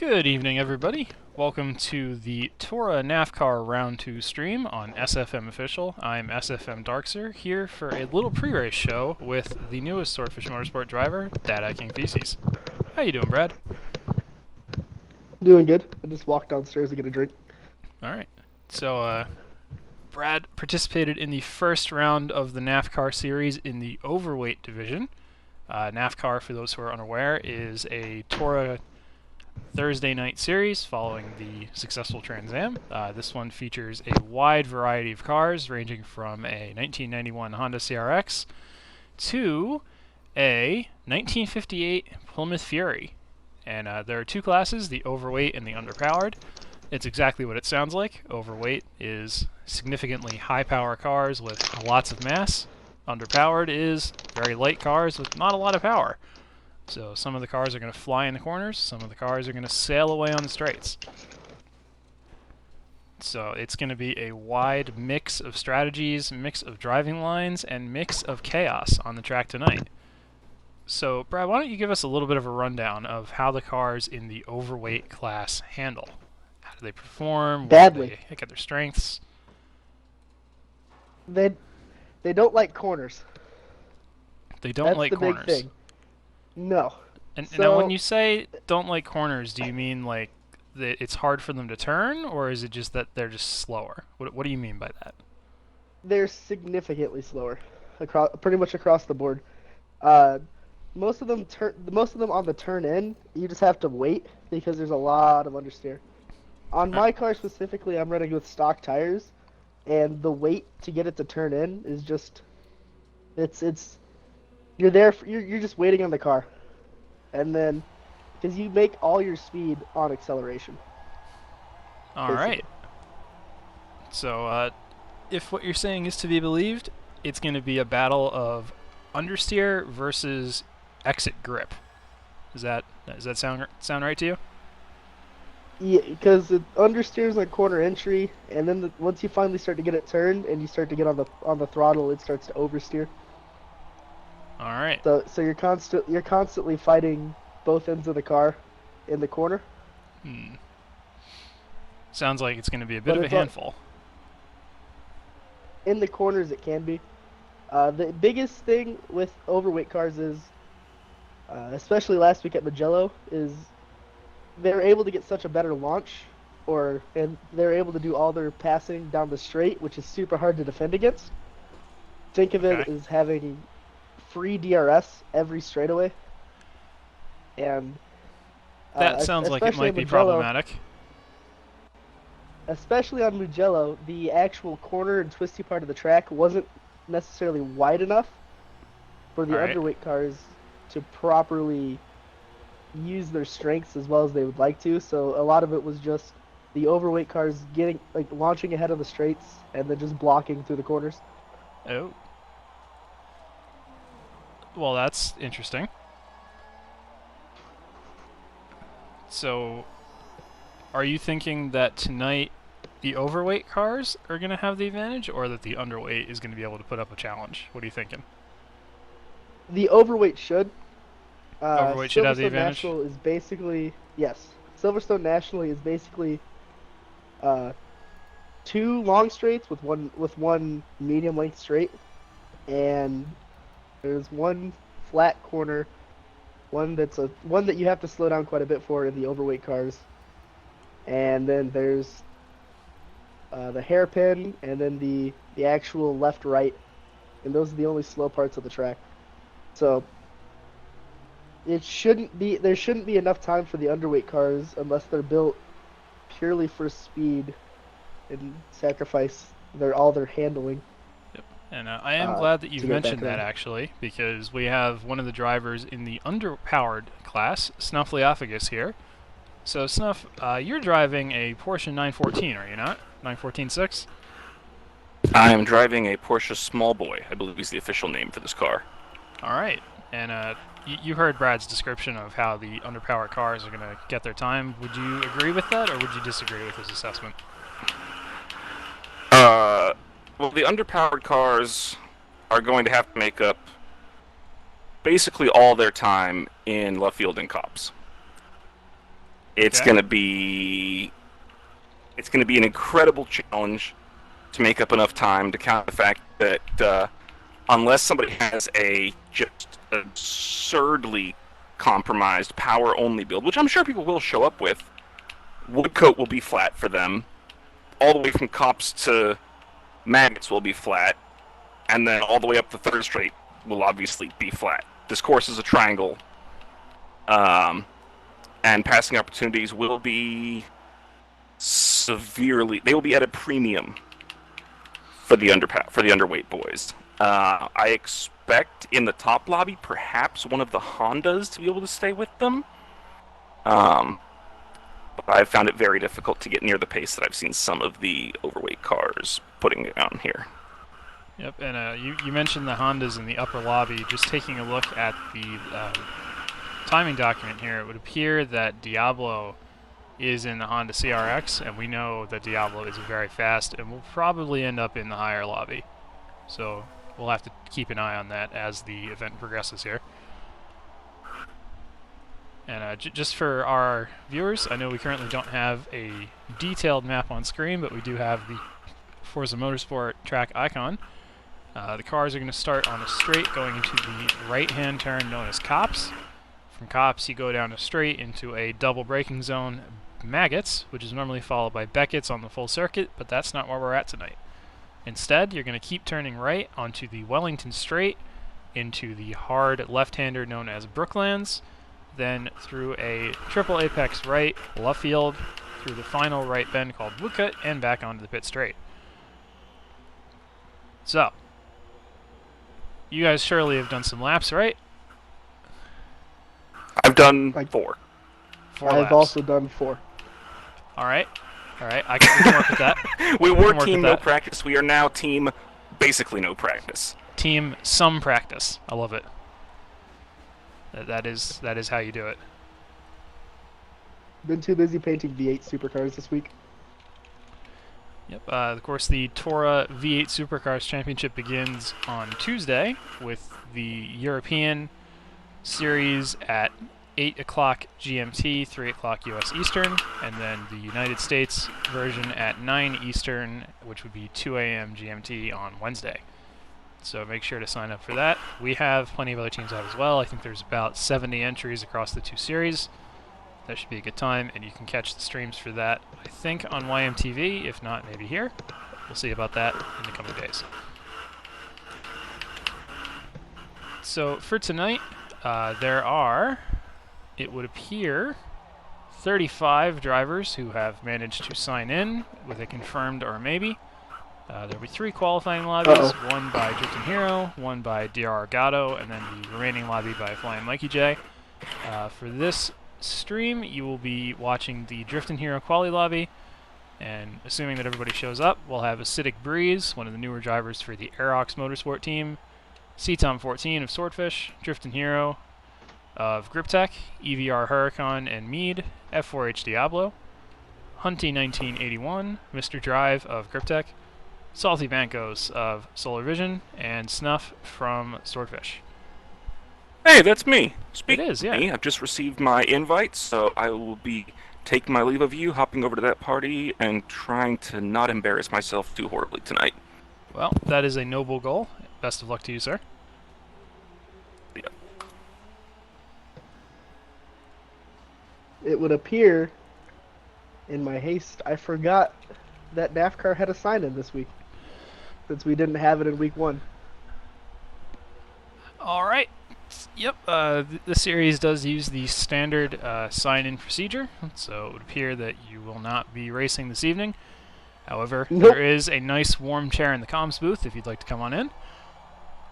Good evening, everybody. Welcome to the TORA NAFFCAR Round 2 stream on SFM Official. I'm SFM Darkser, here for a little pre-race show with the newest Swordfish Motorsport driver, Dada King Feces. How you doing, Brad? Doing good. I just walked downstairs to get a drink. Alright. So, Brad participated in the first round of the NAFFCAR series in the overweight division. NAFFCAR, for those who are unaware, is a TORA Thursday night series following the successful Trans Am. This one features a wide variety of cars, ranging from a 1991 Honda CRX to a 1958 Plymouth Fury. And there are two classes, the overweight and the underpowered. It's exactly what it sounds like. Overweight is significantly high power cars with lots of mass. Underpowered is very light cars with not a lot of power. So some of the cars are going to fly in the corners, some of the cars are going to sail away on the straights. So it's going to be a wide mix of strategies, mix of driving lines, and mix of chaos on the track tonight. So, Brad, why don't you give us a little bit of a rundown of how the cars in the overweight class handle? How do they perform? Where do Badly. they get their strengths? They don't like corners. They don't That's like the corners. big thing. No. And now, when So you say don't like corners, do you mean like that it's hard for them to turn, or is it just that they're just slower? What do you mean by that? they're significantly slower, pretty much across the board. Uh, most of them on the turn in, you just have to wait because there's a lot of understeer. On my car specifically, I'm running with stock tires, and the wait to get it to turn in is just, it's you're there, you're just waiting on the car, and then because you make all your speed on acceleration. All Basically. right. So, if what you're saying is to be believed, it's going to be a battle of understeer versus exit grip. Does that sound right to you? Yeah, because it understeers on corner entry, and then once you finally start to get it turned and you start to get on the throttle, it starts to oversteer. All right. So you're constantly fighting both ends of the car in the corner, Hmm. Sounds like it's going to be a bit but of a it's all, handful. in the corners it can be. The biggest thing with overweight cars is, especially last week at Mugello, is they're able to get such a better launch, and they're able to do all their passing down the straight, which is super hard to defend against. Think of Okay. it as having free DRS every straightaway, and That sounds like it especially might on be Mugello, problematic. the actual corner and twisty part of the track wasn't necessarily wide enough for the All right. underweight cars to properly use their strengths as well as they would like to. So a lot of it was just the overweight cars getting launching ahead of the straights and then just blocking through the corners. Oh. Well, that's interesting. So, are you thinking that tonight the overweight cars are going to have the advantage, or that the underweight is going to be able to put up a challenge? What are you thinking? The overweight should. Overweight should have the Silverstone advantage? National is basically yes. Silverstone Nationally is basically uh, two long straights with one medium length straight, and there's one flat corner, one that you have to slow down quite a bit for in the overweight cars, and then there's the hairpin, and then the actual left right, and those are the only slow parts of the track. So there shouldn't be enough time for the underweight cars unless they're built purely for speed and sacrifice all their handling Yep. And I am uh, glad that to you've get back mentioned that, around. actually, because we have one of the drivers in the underpowered class, Snuffleophagus, here. So, Snuff, you're driving a Porsche 914, are you not? 914.6? I am driving a Porsche Small Boy, I believe is the official name for this car. All right. And you heard Brad's description of how the underpowered cars are going to get their time. Would you agree with that, or would you disagree with his assessment? Uh, well, the underpowered cars are going to have to make up basically all their time in left field and cops. It's Okay. going to be an incredible challenge to make up enough time to count the fact that unless somebody has a just absurdly compromised power-only build, which I'm sure people will show up with, Woodcoat will be flat for them. All the way from Cops to Maggots will be flat, and then all the way up the third straight will obviously be flat. This course is a triangle, and passing opportunities will be they will be at a premium for the underweight boys. I expect in the top lobby perhaps one of the Hondas to be able to stay with them. But I've found it very difficult to get near the pace that I've seen some of the overweight cars putting on here. Yep, and you mentioned the Hondas in the upper lobby. Just taking a look at the timing document here, it would appear that Diablo is in the Honda CRX, and we know that Diablo is very fast and will probably end up in the higher lobby. So we'll have to keep an eye on that as the event progresses here. And just for our viewers, I know we currently don't have a detailed map on screen, but we do have the Forza Motorsport track icon. The cars are going to start on a straight going into the right-hand turn known as Cops. From Cops, you go down a straight into a double braking zone, Maggots, which is normally followed by Beckett's on the full circuit, but that's not where we're at tonight. Instead, you're going to keep turning right onto the Wellington Straight, into the hard left-hander known as Brooklands, then through a triple apex right, Luffield, through the final right bend called Woodcut, and back onto the pit straight. So, you guys surely have done some laps, right? I've done 4. 4 I've laps. also done 4. All right, we can work with that. We were work team with no that. practice. We are now team basically no practice. Team some practice. I love it. That is how you do it. Been too busy painting V8 supercars this week. Yep. Of course, the TORA V8 Supercars Championship begins on Tuesday with the European Series at 8 o'clock GMT, 3 o'clock US Eastern, and then the United States version at 9 Eastern, which would be 2 a.m. GMT on Wednesday. So make sure to sign up for that. We have plenty of other teams out as well. I think there's about 70 entries across the 2 series. That should be a good time, and you can catch the streams for that, I think, on YMTV, if not, maybe here. We'll see about that in the coming days. So for tonight, there are, it would appear, 35 drivers who have managed to sign in with a confirmed or a maybe. There will be 3 qualifying lobbies, one by Drifting Hero, one by DR Argato, and then the remaining lobby by Flying Mikey J. For this stream, you will be watching the Drifting Hero quali lobby, and assuming that everybody shows up, we'll have Acidic Breeze, one of the newer drivers for the Aerox Motorsport team, CTOM14 of Swordfish, Drifting Hero of Griptech, EVR Huracan and Mead, F4H Diablo, Hunty 1981, Mr. Drive of Griptech, Salty Bankos of Solar Vision, and Snuff from Swordfish. Hey, that's me. Speaking It is, yeah. of me, I've just received my invite, so I will be taking my leave of you, hopping over to that party, and trying to not embarrass myself too horribly tonight. Well, that is a noble goal. Best of luck to you, sir. Yeah. It would appear, in my haste, I forgot that NAFFCAR had a sign-in this week, since we didn't have it in week 1. All right. Yep, the series does use the standard sign-in procedure, so it would appear that you will not be racing this evening. However, Nope. there is a nice warm chair in the comms booth if you'd like to come on in.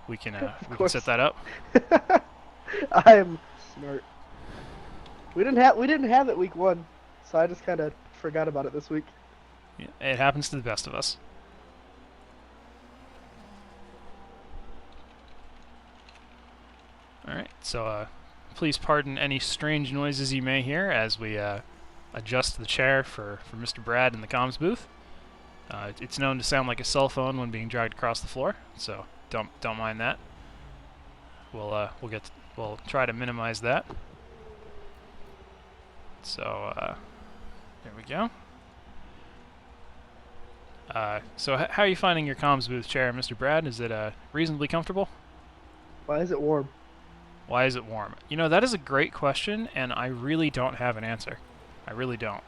We can set that up. I'm smart. We didn't have it week 1, so I just kind of forgot about it this week. Yeah, it happens to the best of us. Alright, so please pardon any strange noises you may hear as we adjust the chair for Mr. Brad in the comms booth. It's known to sound like a cell phone when being dragged across the floor, so don't mind that. We'll try to minimize that. So, there we go. So how are you finding your comms booth chair, Mr. Brad? Is it reasonably comfortable? Why is it warm? Why is it warm? You know, that is a great question, and I really don't have an answer. I really don't.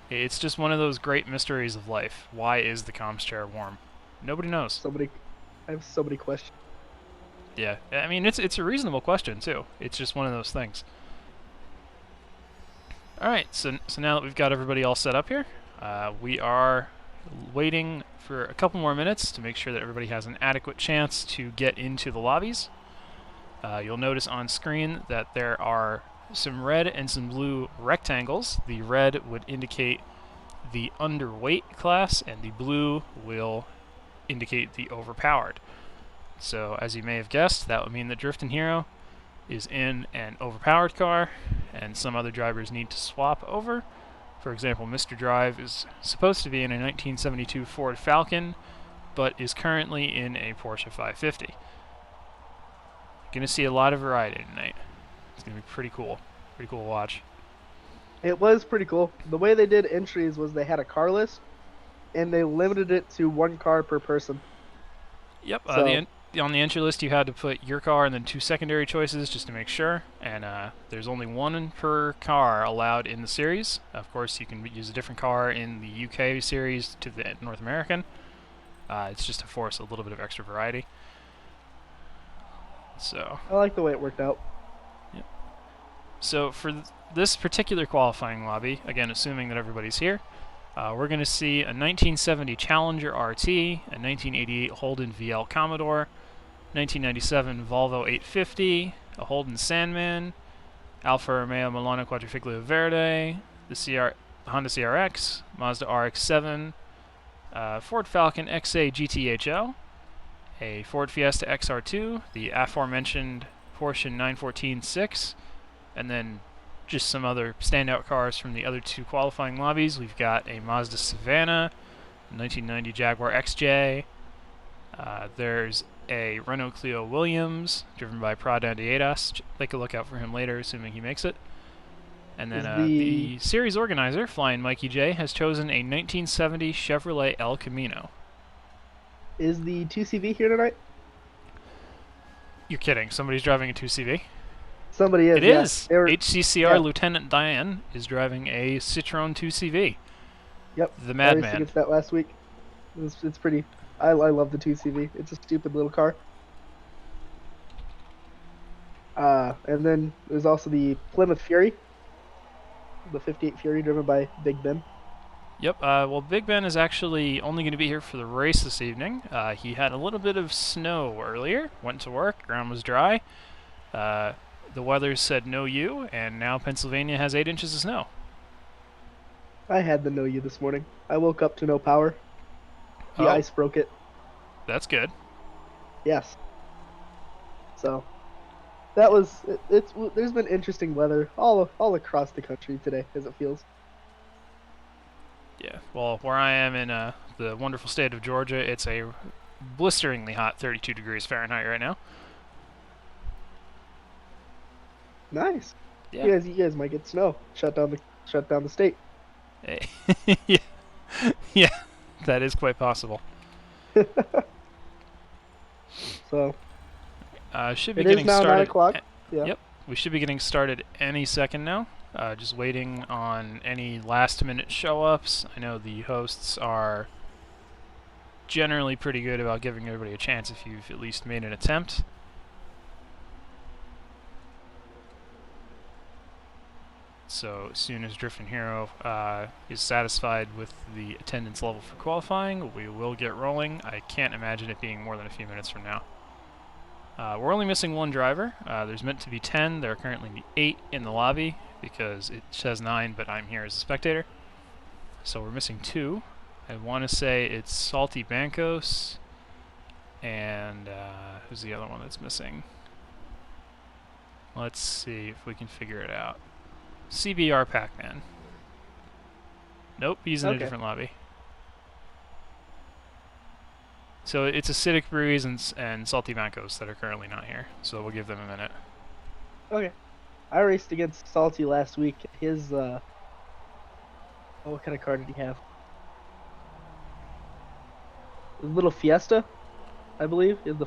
It's just one of those great mysteries of life. Why is the comms chair warm? Nobody knows. I have so many questions. Yeah, I mean, it's a reasonable question, too. It's just one of those things. Alright, so now that we've got everybody all set up here, we are waiting for a couple more minutes to make sure that everybody has an adequate chance to get into the lobbies. You'll notice on screen that there are some red and some blue rectangles. The red would indicate the underweight class, and the blue will indicate the overpowered. So, as you may have guessed, that would mean that Driftin' Hero is in an overpowered car, and some other drivers need to swap over. For example, Mr. Drive is supposed to be in a 1972 Ford Falcon, but is currently in a Porsche 550. Gonna see a lot of variety tonight. It's gonna be pretty cool. Pretty cool to watch. It was pretty cool. The way they did entries was they had a car list, and they limited it to one car per person. Yep. So, On the entry list, you had to put your car and then 2 secondary choices just to make sure. And there's only 1 per car allowed in the series. Of course, you can use a different car in the UK series to the North American. It's just to force a little bit of extra variety. So I like the way it worked out. Yep. So for this particular qualifying lobby, again, assuming that everybody's here, we're going to see a 1970 Challenger RT, a 1988 Holden VL Commodore, 1997 Volvo 850, a Holden Sandman, Alfa Romeo Milano Quadrifoglio Verde, the Honda CRX, Mazda RX-7, Ford Falcon XA GTHL, a Ford Fiesta XR2, the aforementioned Porsche 914-6, and then just some other standout cars from the other 2 qualifying lobbies. We've got a Mazda Savannah, 1990 Jaguar XJ. There's a Renault Clio Williams, driven by Prada Diedas. Take a look out for him later, assuming he makes it. And then the series organizer, Flying Mikey J, has chosen a 1970 Chevrolet El Camino. Is the 2CV here tonight? You're kidding. Somebody's driving a 2CV? Somebody is. It yeah. is. They were- HCCR yeah. Lieutenant Diane is driving a Citroen 2CV. Yep. The I raced Madman. against that last week. It's pretty. I love the 2CV. It's a stupid little car. And then there's also the Plymouth Fury, the 58 Fury driven by Big Ben. Yep. Well, Big Ben is actually only going to be here for the race this evening. He had a little bit of snow earlier. Went to work. Ground was dry. The weather said no you, and now Pennsylvania has 8 inches of snow. I had the No You this morning. I woke up to no power. The Oh. ice broke it. That's good. Yes. So that was it's. There's been interesting weather all across the country today, as it feels. Yeah. Well, where I am in the wonderful state of Georgia, it's a blisteringly hot 32 degrees Fahrenheit right now. Nice. Yeah. You guys might get snow. Shut down the state. yeah. Yeah. That is quite possible. So Should be it is getting now started. 9 o'clock. Yeah. Yep. We should be getting started any second now. Just waiting on any last-minute show-ups. I know the hosts are generally pretty good about giving everybody a chance if you've at least made an attempt. So as soon as Driftin' Hero is satisfied with the attendance level for qualifying, we will get rolling. I can't imagine it being more than a few minutes from now. We're only missing 1 driver. There's meant to be 10. There are currently 8 in the lobby because it says 9, but I'm here as a spectator. So we're missing 2. I want to say it's Salty Bancos and who's the other one that's missing? Let's see if we can figure it out. CBR Pac-Man. Nope, he's in a different lobby. So it's Acidic Breeze and Salty Bancos that are currently not here. So we'll give them a minute. Okay. I raced against Salty last week. His what kind of car did he have? A little Fiesta, I believe, in the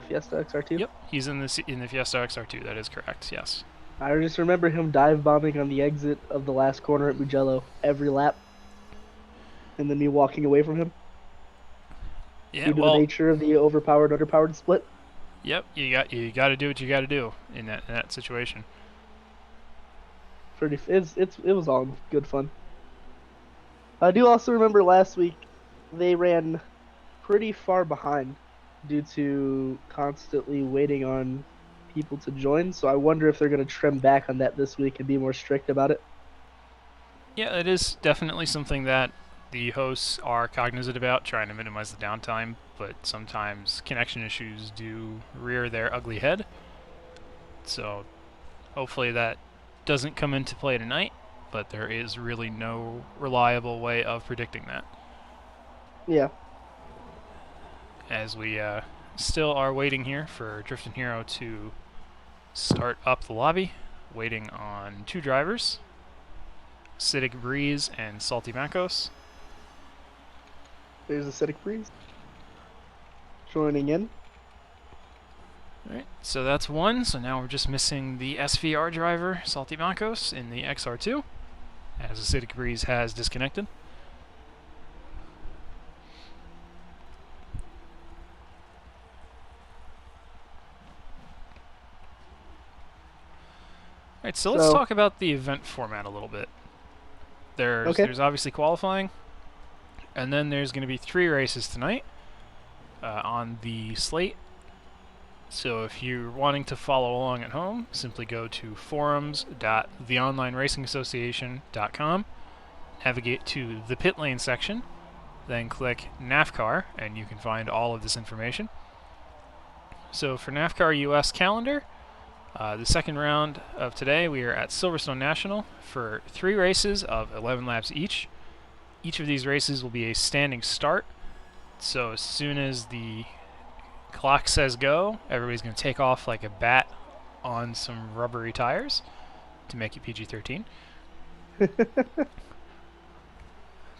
Fiesta XR2. Yep, he's in the Fiesta XR2. That is correct. Yes. I just remember him dive bombing on the exit of the last corner at Mugello every lap, and then me walking away from him Yeah. due to Well. the nature of the overpowered underpowered split. Yep. You got to do what you got to do in that situation. It was all good fun. I do also remember last week they ran pretty far behind due to constantly waiting on people to join. So I wonder if they're going to trim back on that this week and be more strict about it. Yeah, it is definitely something that the hosts are cognizant about, trying to minimize the downtime, but sometimes connection issues do rear their ugly head. So hopefully that doesn't come into play tonight, but there is really no reliable way of predicting that. Yeah. As we still are waiting here for Drifting Hero to start up the lobby, waiting on two drivers, Acidic Breeze and Salty Macos. There's Acidic Breeze joining in. Alright, so that's one. So now we're just missing the SVR driver, Salty Macos, in the XR2, as Acidic Breeze has disconnected. Alright, so let's talk about the event format a little bit. There's obviously qualifying, and then there's going to be 3 races tonight on the slate. So if you're wanting to follow along at home, simply go to forums.theonlineracing.association.com, navigate to the pit lane section, then click NAFFCAR, and you can find all of this information. So for NAFFCAR US calendar, the second round of today, we are at Silverstone National for 3 races of 11 laps each. Each of these races will be a standing start. So as soon as the clock says go, everybody's going to take off like a bat on some rubbery tires to make it PG-13.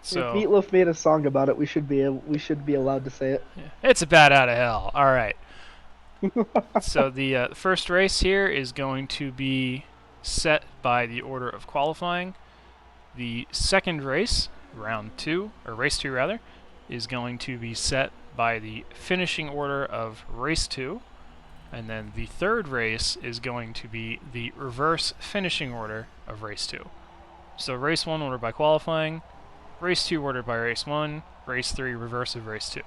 So if Meatloaf made a song about it, we should be allowed to say it. Yeah, it's a bat out of hell. All right. So the first race here is going to be set by the order of qualifying. The second race, round 2, or race 2 rather, is going to be set by the finishing order of race 2, and then the third race is going to be the reverse finishing order of race 2. So race 1 ordered by qualifying, race 2 ordered by race 1, race 3 reverse of race 2.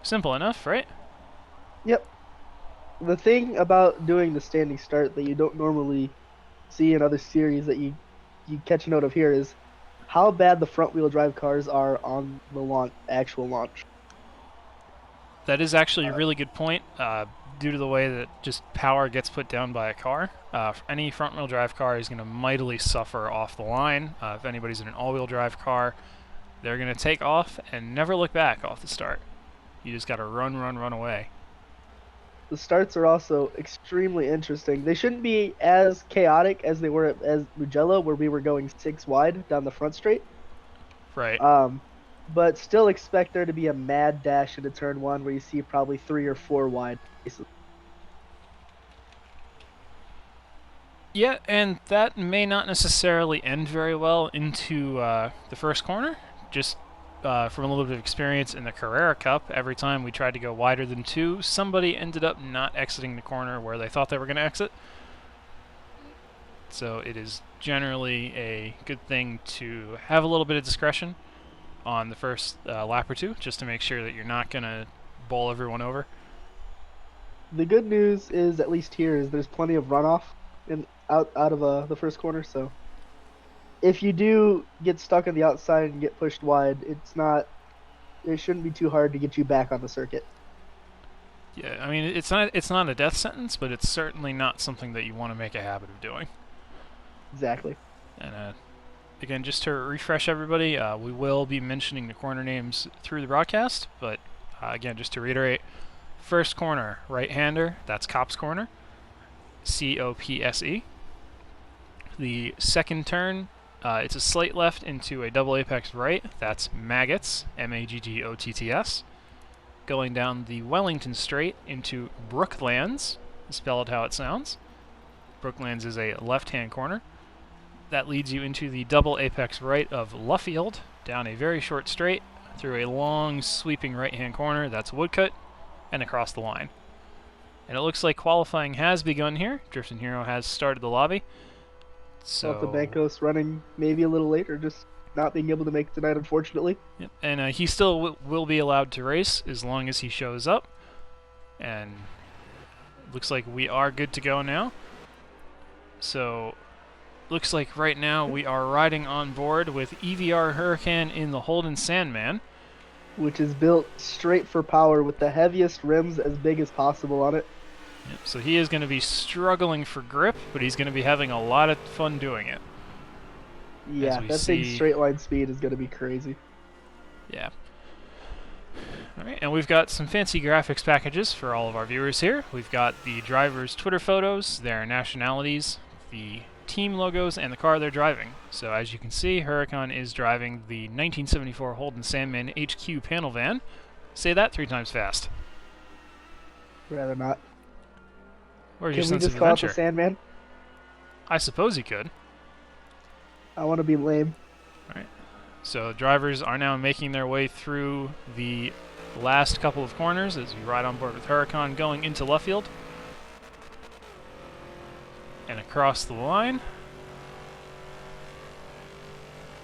Simple enough, right? Yep. The thing about doing the standing start that you don't normally see in other series that you catch note of here is how bad the front wheel drive cars are on the actual launch. That is actually a really good point. Due to the way that just power gets put down by a car, any front wheel drive car is going to mightily suffer off the line. If anybody's in an all wheel drive car, they're going to take off and never look back off the start. You just got to run away. The starts are also extremely interesting. They shouldn't be as chaotic as they were as Mugello, where we were going 6 wide down the front straight. Right. But still expect there to be a mad dash into turn 1 where you see probably 3 or 4 wide. Yeah, and that may not necessarily end very well into the first corner. Just from a little bit of experience in the Carrera Cup, every time we tried to go wider than 2, somebody ended up not exiting the corner where they thought they were going to exit. So it is generally a good thing to have a little bit of discretion on the first lap or 2, just to make sure that you're not going to bowl everyone over. The good news is, at least here, is there's plenty of runoff out of the first corner, so if you do get stuck on the outside and get pushed wide, it shouldn't be too hard to get you back on the circuit. Yeah, I mean, it's not a death sentence, but it's certainly not something that you want to make a habit of doing. Exactly. And again, just to refresh everybody, we will be mentioning the corner names through the broadcast, but again, just to reiterate, first corner, right-hander, that's Copse Corner, COPSE. the second turn, it's a slight left into a double apex right. That's Maggots, Maggotts. Going down the Wellington Straight into Brooklands, spelled how it sounds. Brooklands is a left-hand corner. That leads you into the double apex right of Luffield, down a very short straight, through a long sweeping right-hand corner. That's Woodcut, and across the line. And it looks like qualifying has begun here. Drifting Hero has started the lobby. So the Bankos running maybe a little later, just not being able to make it tonight, unfortunately. Yep. And he still will be allowed to race as long as he shows up. And looks like we are good to go now. So looks like right now we are riding on board with EVR Huracan in the Holden Sandman, which is built straight for power with the heaviest rims as big as possible on it. Yep. So he is going to be struggling for grip, but he's going to be having a lot of fun doing it. Yeah, that big straight line speed is going to be crazy. Yeah. Alright, and we've got some fancy graphics packages for all of our viewers here. We've got the drivers' Twitter photos, their nationalities, the team logos, and the car they're driving. So as you can see, Huracan is driving the 1974 Holden Sandman HQ panel van. Say that 3 times fast. Rather not. Where's your Can we sense just of call it adventure? the Sandman? I suppose you could. I want to be lame. Alright. So drivers are now making their way through the last couple of corners as we ride on board with Huracan going into Luffield. And across the line.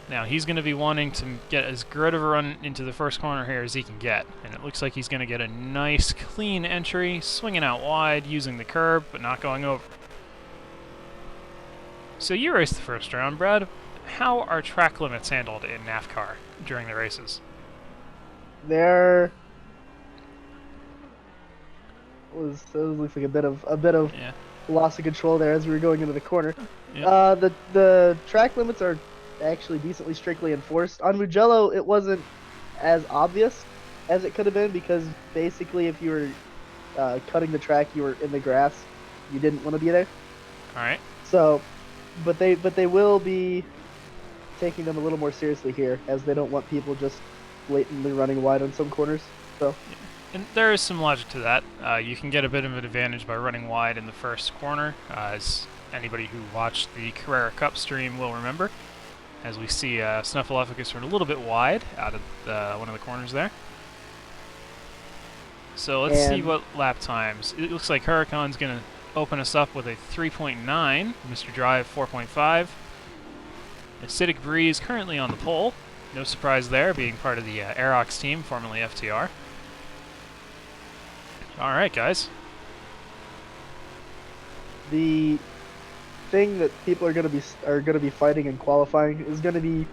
Now he's going to be wanting to get as good of a run into the first corner here as he can get. And it looks like he's going to get a nice clean entry, swinging out wide, using the curb, but not going over. So you raced the first round, Brad. How are track limits handled in NAFFCAR during the races? There looks like a bit of Yeah. loss of control there as we were going into the corner. Yeah. The track limits are actually decently strictly enforced. On Mugello, it wasn't as obvious as it could have been because basically if you were cutting the track, you were in the grass. You didn't want to be there. All right. So, but they will be taking them a little more seriously here, as they don't want people just blatantly running wide on some corners. So, And there is some logic to that. You can get a bit of an advantage by running wide in the first corner, as anybody who watched the Carrera Cup stream will remember. As we see Snuffleupagus run a little bit wide out of one of the corners there. So let's see what lap times. It looks like Huracan's going to open us up with a 3.9, Mr. Drive 4.5. Acidic Breeze currently on the pole. No surprise there, being part of the Aerox team, formerly FTR. All right, guys. the thing that people are going to be fighting in qualifying is going to be,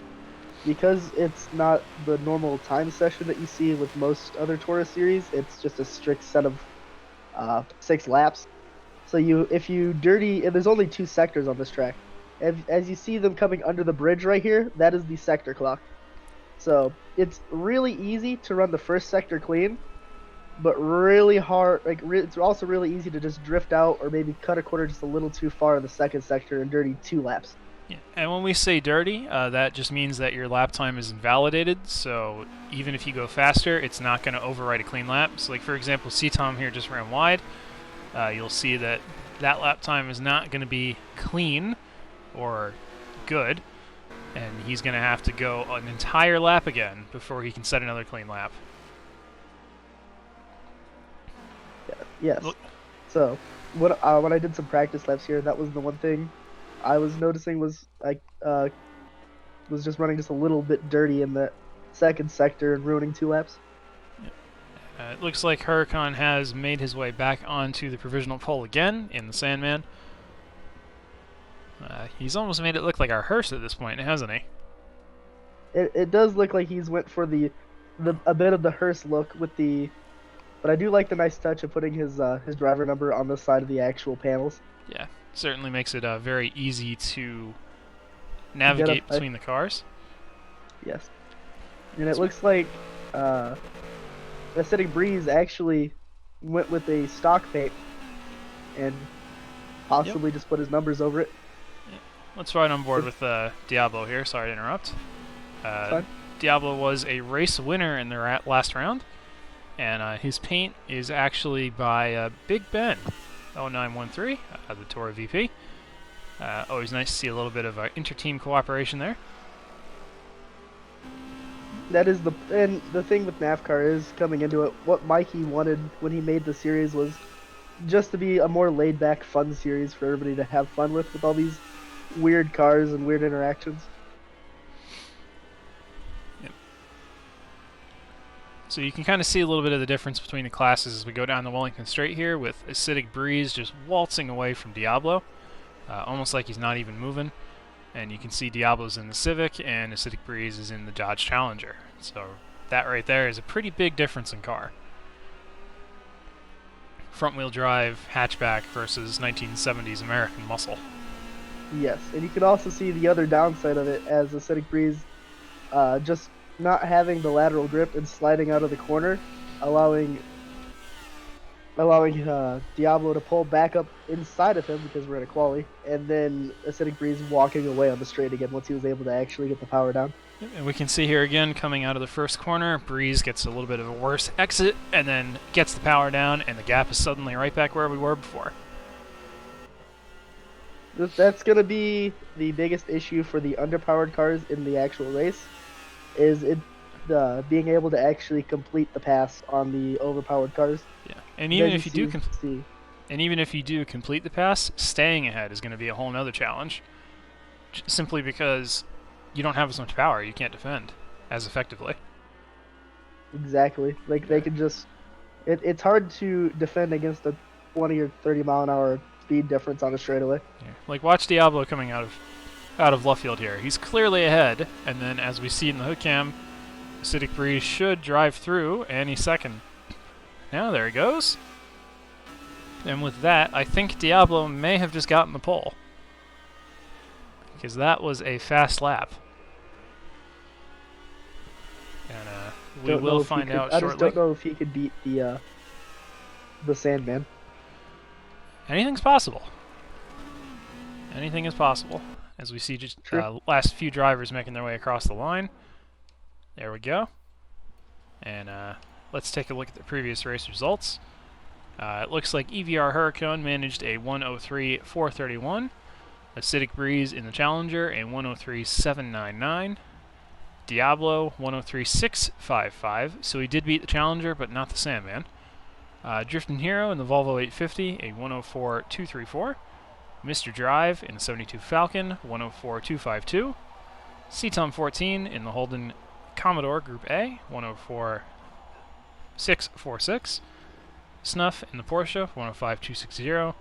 because it's not the normal time session that you see with most other TORA series. It's just a strict set of 6 laps. So if you dirty, and there's only 2 sectors on this track. As you see them coming under the bridge right here, that is the sector clock. So it's really easy to run the first sector clean, but really hard. It's also really easy to just drift out or maybe cut a corner just a little too far in the second sector and dirty 2 laps. Yeah. And when we say dirty, that just means that your lap time is invalidated. So even if you go faster, it's not going to override a clean lap. So like for example, C-Tom here just ran wide. You'll see that lap time is not going to be clean or good, and he's going to have to go an entire lap again before he can set another clean lap. Yes. So when I did some practice laps here, that was the one thing I was noticing was I was just running just a little bit dirty in the second sector and ruining 2 laps. It looks like Huracan has made his way back onto the provisional pole again in the Sandman. He's almost made it look like our hearse at this point, hasn't he? It does look like he's went for a bit of the hearse look with the, but I do like the nice touch of putting his driver number on the side of the actual panels. Yeah, certainly makes it very easy to navigate between the cars. Yes, and it looks like Acidic Breeze actually went with a stock paint and possibly just put his numbers over it. let's ride on board with Diablo here. Sorry to interrupt. Fine. Diablo was a race winner in the last round, and his paint is actually by Big Ben 0913, the TORA VP. Always nice to see a little bit of inter-team cooperation there. That is the thing with NAFFCAR is coming into it. What Mikey wanted when he made the series was just to be a more laid-back, fun series for everybody to have fun with all these weird cars and weird interactions. Yep. So you can kind of see a little bit of the difference between the classes as we go down the Wellington Straight here, with Acidic Breeze just waltzing away from Diablo, almost like he's not even moving. And you can see Diablo's in the Civic and Acidic Breeze is in the Dodge Challenger. So that right there is a pretty big difference in car. Front-wheel drive hatchback versus 1970s American muscle. Yes, and you can also see the other downside of it as Acidic Breeze just not having the lateral grip and sliding out of the corner, allowing Diablo to pull back up inside of him because we're in a quali, and then Acidic Breeze walking away on the straight again once he was able to actually get the power down. And we can see here again, coming out of the first corner, Breeze gets a little bit of a worse exit, and then gets the power down, and the gap is suddenly right back where we were before. That's going to be the biggest issue for the underpowered cars in the actual race, is being able to actually complete the pass on the overpowered cars. Yeah, and even if you do complete the pass, staying ahead is going to be a whole nother challenge. Simply because you don't have as much power, you can't defend as effectively. Exactly. Like they can just, it's hard to defend against a 20 or 30 mile an hour speed difference on a straightaway. Yeah. Like watch Diablo coming out of left field here. He's clearly ahead, and then as we see in the hood cam, Acidic Breeze should drive through, and he's second. Now there he goes. And with that, I think Diablo may have just gotten the pole, because that was a fast lap. And we will find out shortly. I just don't know if he could beat the Sandman. Anything's possible. Anything is possible. As we see just last few drivers making their way across the line. There we go. And let's take a look at the previous race results. It looks like EVR Huracan managed a 103.431. Acidic Breeze in the Challenger, a 103.799. Diablo, 103.655. So he did beat the Challenger, but not the Sandman. Drifting Hero in the Volvo 850, a 104.234. Mr. Drive in the 72 Falcon, 104.252. CTOM 14 in the Holden Commodore Group A, 104.646. Snuff in the Porsche, 105.260.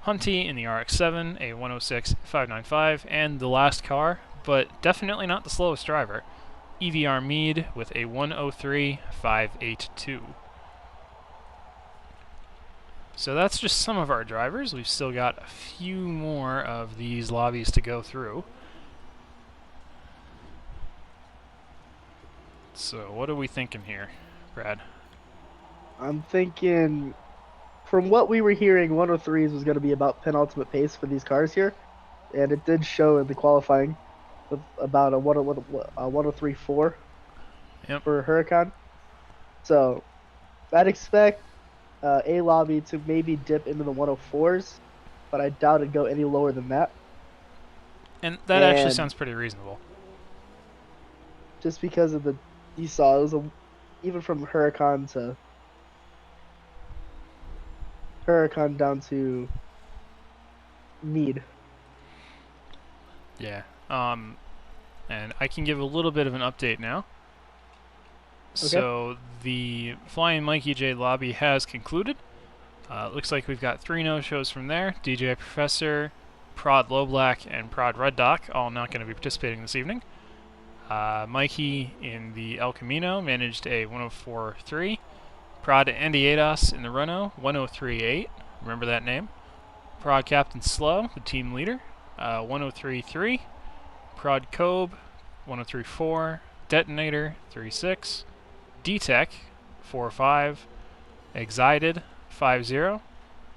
Hunty in the RX-7, a 106.595. And the last car, but definitely not the slowest driver, EVR Mead with a 103.582. So that's just some of our drivers. We've still got a few more of these lobbies to go through. So what are we thinking here, Brad? I'm thinking, from what we were hearing, 103s was going to be about penultimate pace for these cars here, and it did show in the qualifying with about a 103.4 for Huracan. So I'd expect a lobby to maybe dip into the 104s, but I doubt it'd go any lower than that. And that actually sounds pretty reasonable. Just because of you saw, it was even from Huracan down to Mead. Yeah. And I can give a little bit of an update now. Okay. So the Flying Mikey J lobby has concluded. Looks like we've got 3 no-shows from there. DJ Professor, Prod Low Black, and Prod Red Doc all not going to be participating this evening. Mikey in the El Camino managed a 104.3. Prod Andy Ados in the Renault, 103.8. Remember that name. Prod Captain Slow, the team leader, 103.3. Prod Cobe, 103.4. Detonator, 3.6. D-Tech, 4.5. Excited, 5.0.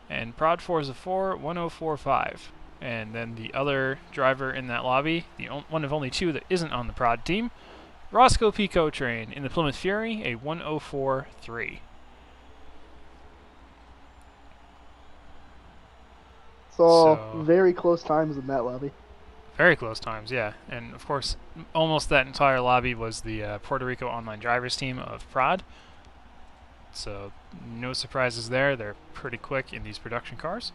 And Prod Forza 4, 104.5. And then the other driver in that lobby, one of only two that isn't on the prod team, Roscoe Pico Train in the Plymouth Fury, a 104.3. So So very close times in that lobby. very close times, yeah. And of course, almost that entire lobby was the Puerto Rico Online Drivers team of Prod. So no surprises there. They're pretty quick in these production cars.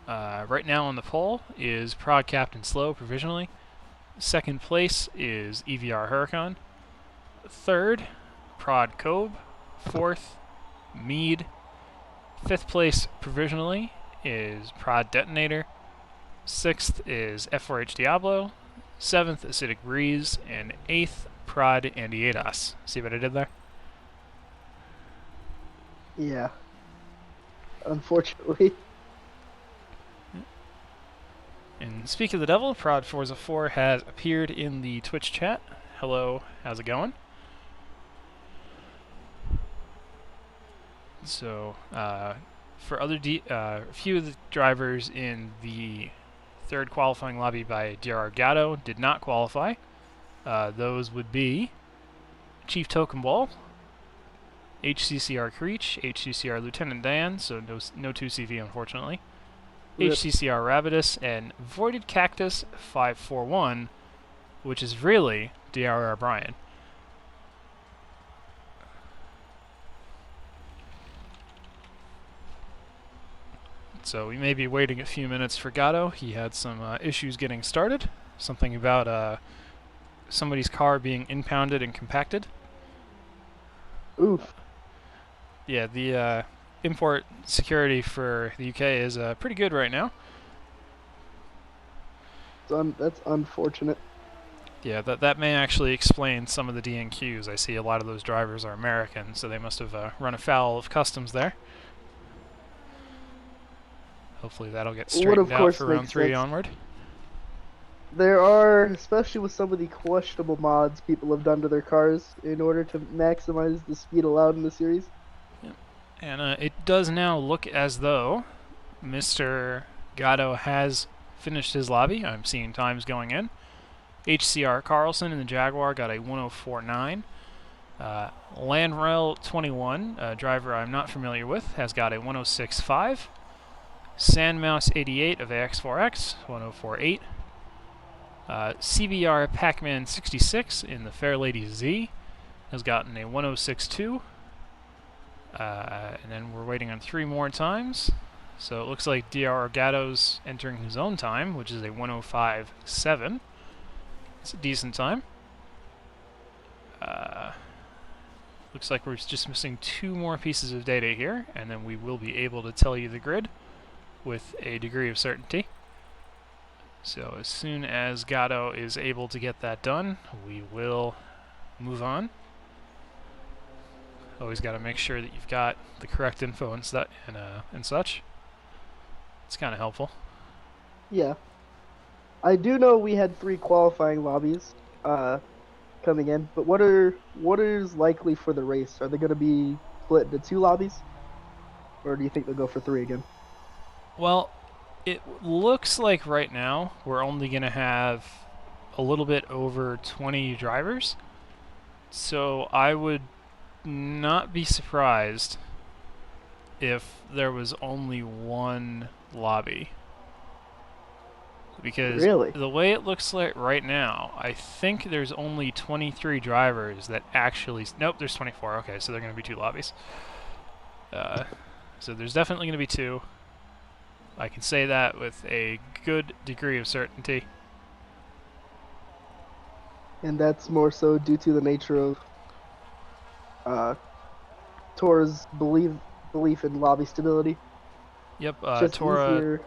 Right now on the pole is Prod Captain Slow provisionally. Second place is EVR Huracan. Third, Prod Kobe. Fourth, Mead. Fifth place provisionally is Prod Detonator. Sixth is F4H Diablo. Seventh, Acidic Breeze. And eighth, Prod Andiedas. See what I did there? Yeah. Unfortunately. And speak of the devil, Prod Forza 4 has appeared in the Twitch chat. Hello, how's it going? So, for a few of the drivers in the third qualifying lobby by DR Gatto did not qualify. Those would be Chief Token Ball, HCCR Creech, HCCR Lieutenant Dan, so no 2CV unfortunately. Rip. HCCR Rabidus, and Voided Cactus 541, which is really DRR Brian. So we may be waiting a few minutes for Gatto. He had some issues getting started. Something about somebody's car being impounded and compacted. Oof. Yeah, the import security for the UK is pretty good right now. That's unfortunate. Yeah, that may actually explain some of the DNQs. I see a lot of those drivers are American, so they must have run afoul of customs there. Hopefully that'll get straightened out for round 3 onward. There are, especially with some of the questionable mods people have done to their cars in order to maximize the speed allowed in the series. Yep. And it does now look as though Mr. Gatto has finished his lobby. I'm seeing times going in. HCR Carlson in the Jaguar got a 104.9. Landrail 21, a driver I'm not familiar with, has got a 106.5. Sandmouse 88 of AX4X, 104.8. CBR Pac-Man 66 in the Fairlady Z has gotten a 106.2. And then we're waiting on 3 more times. So it looks like DR Gatto's entering his own time, which is a 105.7. It's a decent time. Looks like we're just missing 2 more pieces of data here, and then we will be able to tell you the grid with a degree of certainty. So as soon as Gatto is able to get that done, we will move on. Always got to make sure that you've got the correct info and such. It's kind of helpful. Yeah. I do know we had 3 qualifying lobbies coming in, but what is likely for the race? Are they going to be split into 2 lobbies? Or do you think they'll go for 3 again? Well, it looks like right now we're only going to have a little bit over 20 drivers. So I would not be surprised if there was only 1 lobby. Because Really? the way it looks like right now, I think there's only 23 drivers that actually... Nope, there's 24. Okay, so they're going to be 2 lobbies. So there's definitely going to be 2. I can say that with a good degree of certainty. And that's more so due to the nature of TORA's belief in lobby stability. Yep, Just TORA... easier.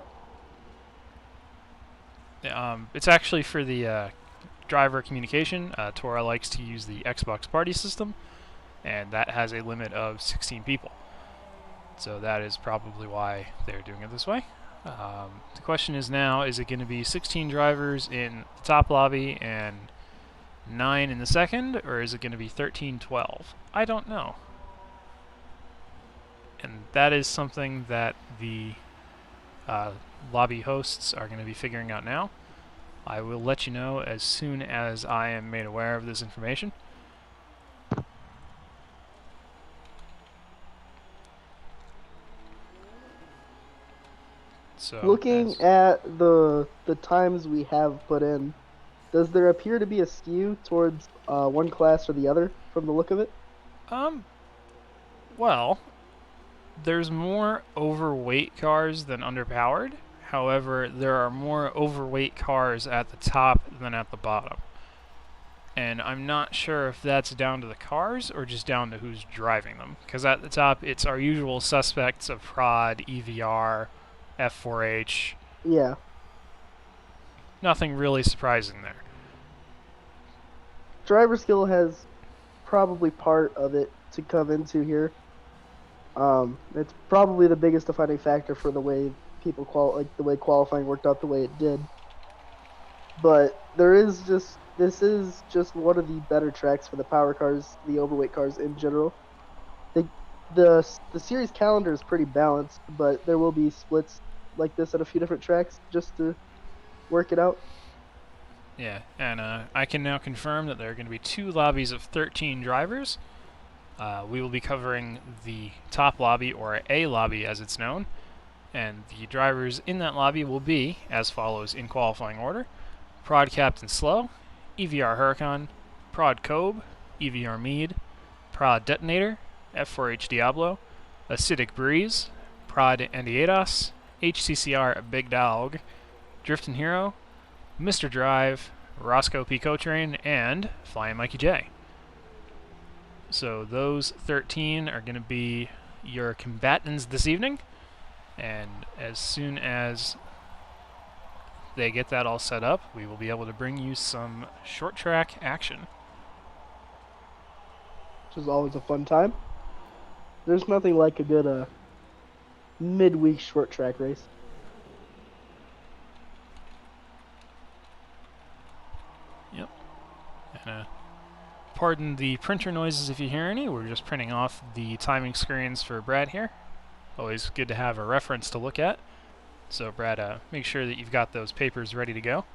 It's actually for the driver communication. TORA likes to use the Xbox party system, and that has a limit of 16 people. So that is probably why they're doing it this way. The question is now, is it going to be 16 drivers in the top lobby and 9 in the second, or is it going to be 13-12? I don't know. And that is something that the lobby hosts are going to be figuring out now. I will let you know as soon as I am made aware of this information. So, Looking at the times we have put in, does there appear to be a skew towards one class or the other from the look of it? Well, there's more overweight cars than underpowered. However, there are more overweight cars at the top than at the bottom. And I'm not sure if that's down to the cars or just down to who's driving them. Because at the top, it's our usual suspects of prod, EVR, F4H. Yeah. Nothing really surprising there. Driver skill has probably part of it to come into here. It's probably the biggest defining factor for the way people the way qualifying worked out the way it did. But this is just one of the better tracks for the power cars, the overweight cars in general. The series calendar is pretty balanced, but there will be splits like this at a few different tracks just to work it out. Yeah, and I can now confirm that there are going to be 2 lobbies of 13 drivers. We will be covering the top lobby, or A lobby as it's known, and the drivers in that lobby will be as follows in qualifying order: Prod Captain Slow, EVR Huracan, Prod Kobe, EVR Mead, Prod Detonator, F4H Diablo, Acidic Breeze, Prod Andietas, HCCR Big Dog, Driftin' Hero, Mr. Drive, Roscoe P. Cotrain, and Flying Mikey J. So those 13 are going to be your combatants this evening, and as soon as they get that all set up, we will be able to bring you some short track action. Which is always a fun time. There's nothing like a good midweek short track race. Yep. And pardon the printer noises if you hear any. We're just printing off the timing screens for Brad here. Always good to have a reference to look at. So Brad, make sure that you've got those papers ready to go.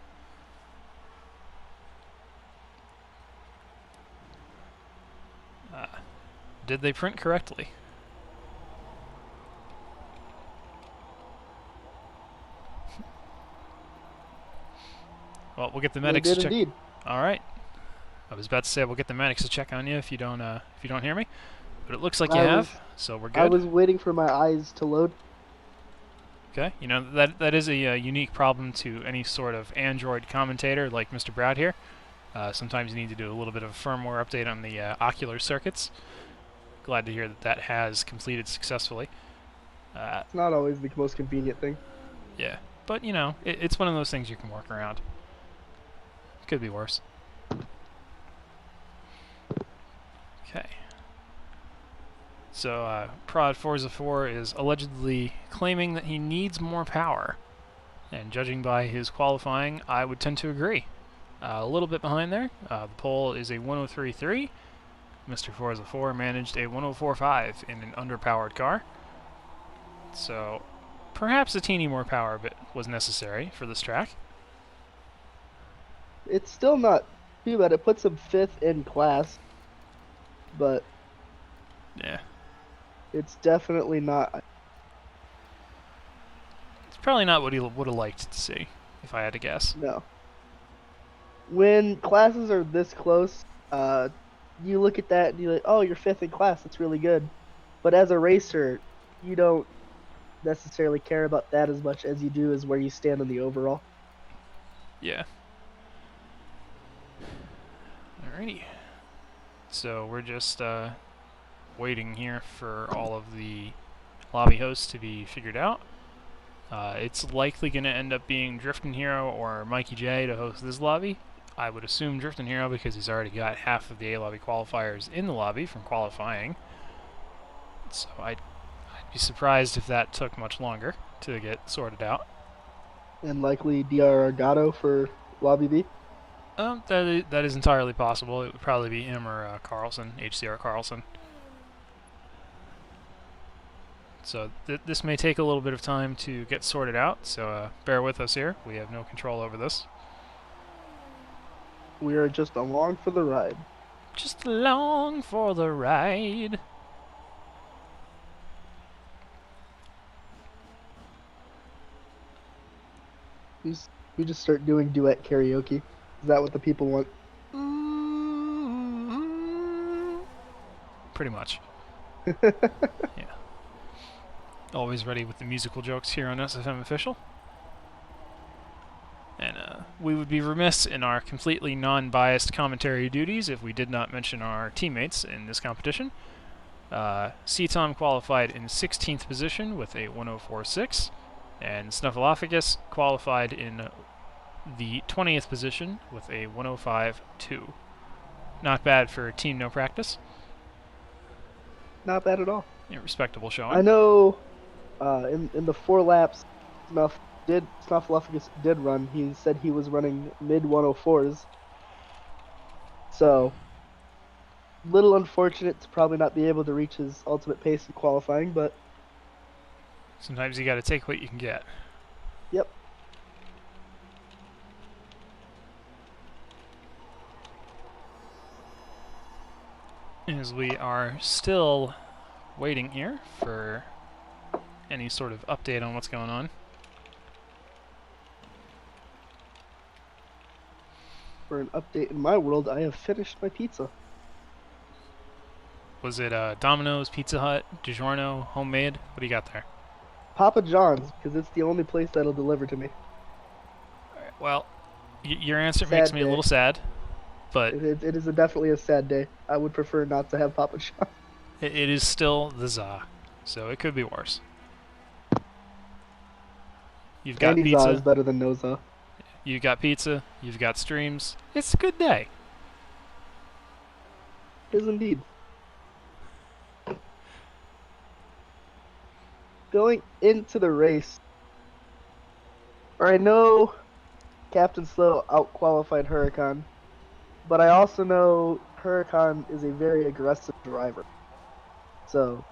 Did they print correctly? Well, we'll get the medics They to did check. indeed. All right. I was about to say we'll get the medics to check on you if you don't hear me, but it looks like you have, so we're good. I was waiting for my eyes to load. Okay, you know that is a unique problem to any sort of Android commentator like Mr. Brad here. Sometimes you need to do a little bit of a firmware update on the ocular circuits. Glad to hear that that has completed successfully. It's not always the most convenient thing. Yeah, but you know, it's one of those things you can work around. Could be worse. Okay. So, Prod Forza 4 is allegedly claiming that he needs more power. And judging by his qualifying, I would tend to agree. A little bit behind there. The pole is a 103.3. Mr. Forza 4 managed a 104.5 in an underpowered car. So, perhaps a teeny more power bit was necessary for this track. It's still not too bad. It puts him 5th in class, but Yeah. it's definitely not. It's probably not what he would have liked to see, if I had to guess. No. When classes are this close, you look at that and you're like, oh, you're 5th in class. That's really good. But as a racer, you don't necessarily care about that as much as you do as where you stand in the overall. Yeah. Alrighty. So we're just waiting here for all of the lobby hosts to be figured out. It's likely going to end up being Driftin' Hero or Mikey J to host this lobby. I would assume Driftin' Hero because he's already got half of the A-lobby qualifiers in the lobby from qualifying. So I'd be surprised if that took much longer to get sorted out. And likely DR Argato for Lobby B. That is entirely possible. It would probably be him or Carlson, HCR Carlson. So this may take a little bit of time to get sorted out, so bear with us here. We have no control over this. We are just along for the ride. Just along for the ride. We just start doing duet karaoke. Is that what the people want? Pretty much. Yeah. Always ready with the musical jokes here on SFM Official. And we would be remiss in our completely non-biased commentary duties if we did not mention our teammates in this competition. C-Tom qualified in 16th position with a 104.6, and Snuffleupagus qualified in the 20th position with a 105.2. Not bad for a team no practice. Not bad at all. Yeah, respectable showing. I know in the 4 laps Snuffleupagus did run. He said he was running mid 104s. So, little unfortunate to probably not be able to reach his ultimate pace in qualifying, but sometimes you got to take what you can get. Yep. As we are still waiting here for any sort of update on what's going on. For an update in my world, I have finished my pizza. Was it Domino's, Pizza Hut, DiGiorno, homemade? What do you got there? Papa John's, because it's the only place that'll deliver to me. Alright, well, your answer Sad makes me a day. little sad, but It is definitely a sad day. I would prefer not to have Papa John's. it is still the za, so it could be worse. You've got Any za is pizza, better than no za. you've got pizza, you've got streams. It's a good day. It is indeed. Going into the race, I know Captain Slow out-qualified Huracan, but I also know Huracan is a very aggressive driver. So,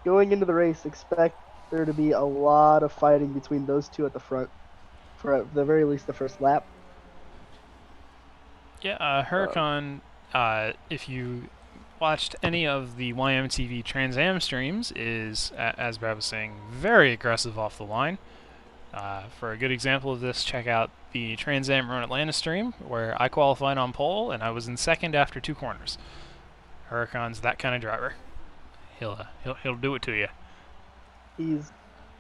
going into the race, expect there to be a lot of fighting between those two at the front, for at the very least the first lap. Yeah, Huracan, if you watched any of the YMTV Trans Am streams, is, as Brad was saying, very aggressive off the line. For a good example of this, check out the Trans Am Run Atlanta stream, where I qualified on pole and I was in second after 2 corners. Huracan's that kind of driver. He'll do it to you. He's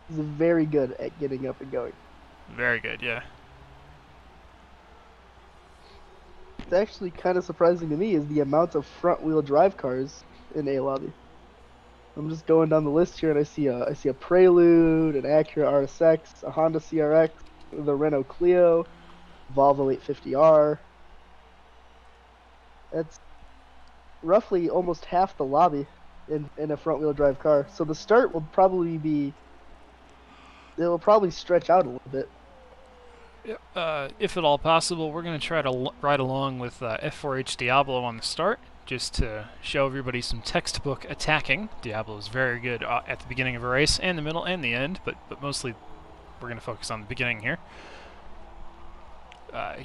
very good at getting up and going. Very good, yeah. It's actually kind of surprising to me is the amount of front-wheel drive cars in A lobby. I'm just going down the list here, and I see a Prelude, an Acura RSX, a Honda CRX, the Renault Clio, Volvo 850R. That's roughly almost half the lobby in a front-wheel drive car. So the start will probably stretch out a little bit. If at all possible, we're going to try to ride along with F4H Diablo on the start, just to show everybody some textbook attacking. Diablo is very good at the beginning of a race, and the middle, and the end, but mostly we're going to focus on the beginning here.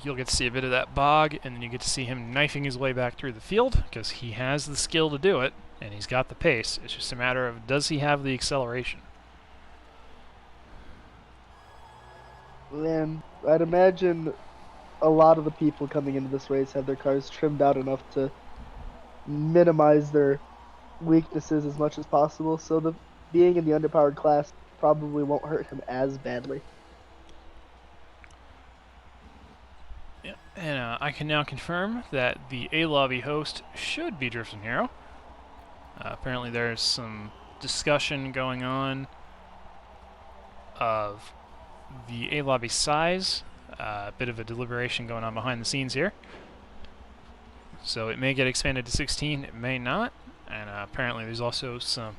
You'll get to see a bit of that bog, and then you get to see him knifing his way back through the field, because he has the skill to do it, and he's got the pace. It's just a matter of, does he have the acceleration? And I'd imagine a lot of the people coming into this race have their cars trimmed out enough to minimize their weaknesses as much as possible, so the being in the underpowered class probably won't hurt him as badly. Yeah, and I can now confirm that the A-Lobby host should be Drifting Hero. Apparently there's some discussion going on of the A-Lobby size, a bit of a deliberation going on behind the scenes here. So it may get expanded to 16, it may not, and apparently there's also some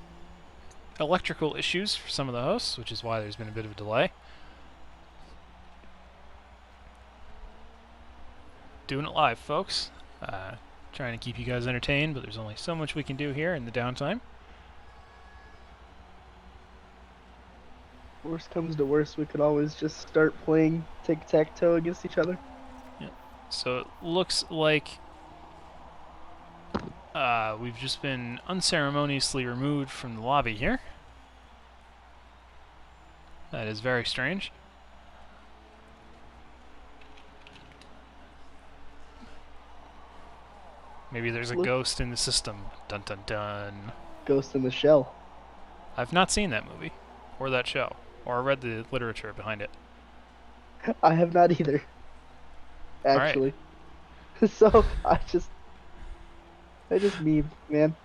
electrical issues for some of the hosts, which is why there's been a bit of a delay. Doing it live, folks. Trying to keep you guys entertained, but there's only so much we can do here in the downtime. Worst comes to worst, we could always just start playing tic-tac-toe against each other. So it looks like we've just been unceremoniously removed from the lobby here. That is very strange. Maybe there's a ghost in the system. Dun dun dun. Ghost in the Shell. I've not seen that movie, or that show, or read the literature behind it. I have not either, actually. So I just meme, man.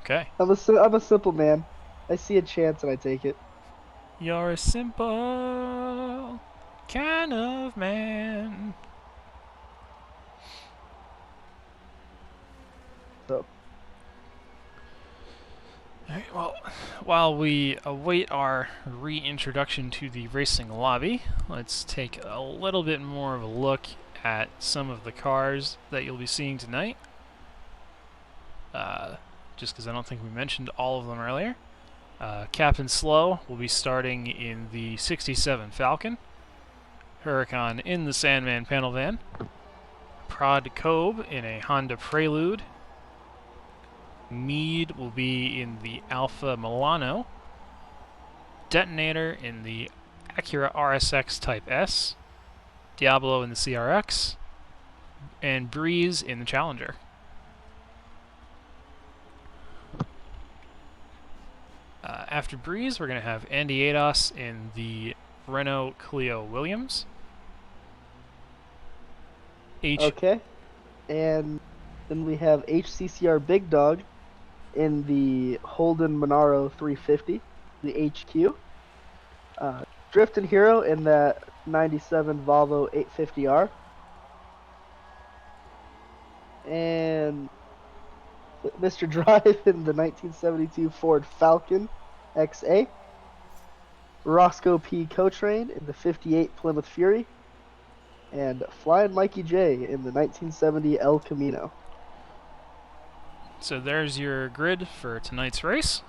Okay. I'm a simple man. I see a chance and I take it. You're a simple kind of man. So Alright, well, while we await our reintroduction to the racing lobby, let's take a little bit more of a look at some of the cars that you'll be seeing tonight. Just because I don't think we mentioned all of them earlier. Captain Slow will be starting in the 67 Falcon. Huracan in the Sandman panel van. Prod Kobe in a Honda Prelude. Mead will be in the Alfa Milano. Detonator in the Acura RSX Type S. Diablo in the CRX. And Breeze in the Challenger. After Breeze, we're going to have Andy Ados in the Renault Clio Williams. okay, and then we have HCCR Big Dog in the Holden Monaro 350, the HQ. Drifting Hero in that 97 Volvo 850R. And Mr. Drive in the 1972 Ford Falcon XA. Roscoe P. Cotrain in the 58 Plymouth Fury. And Flying Mikey J in the 1970 El Camino. So there's your grid for tonight's race.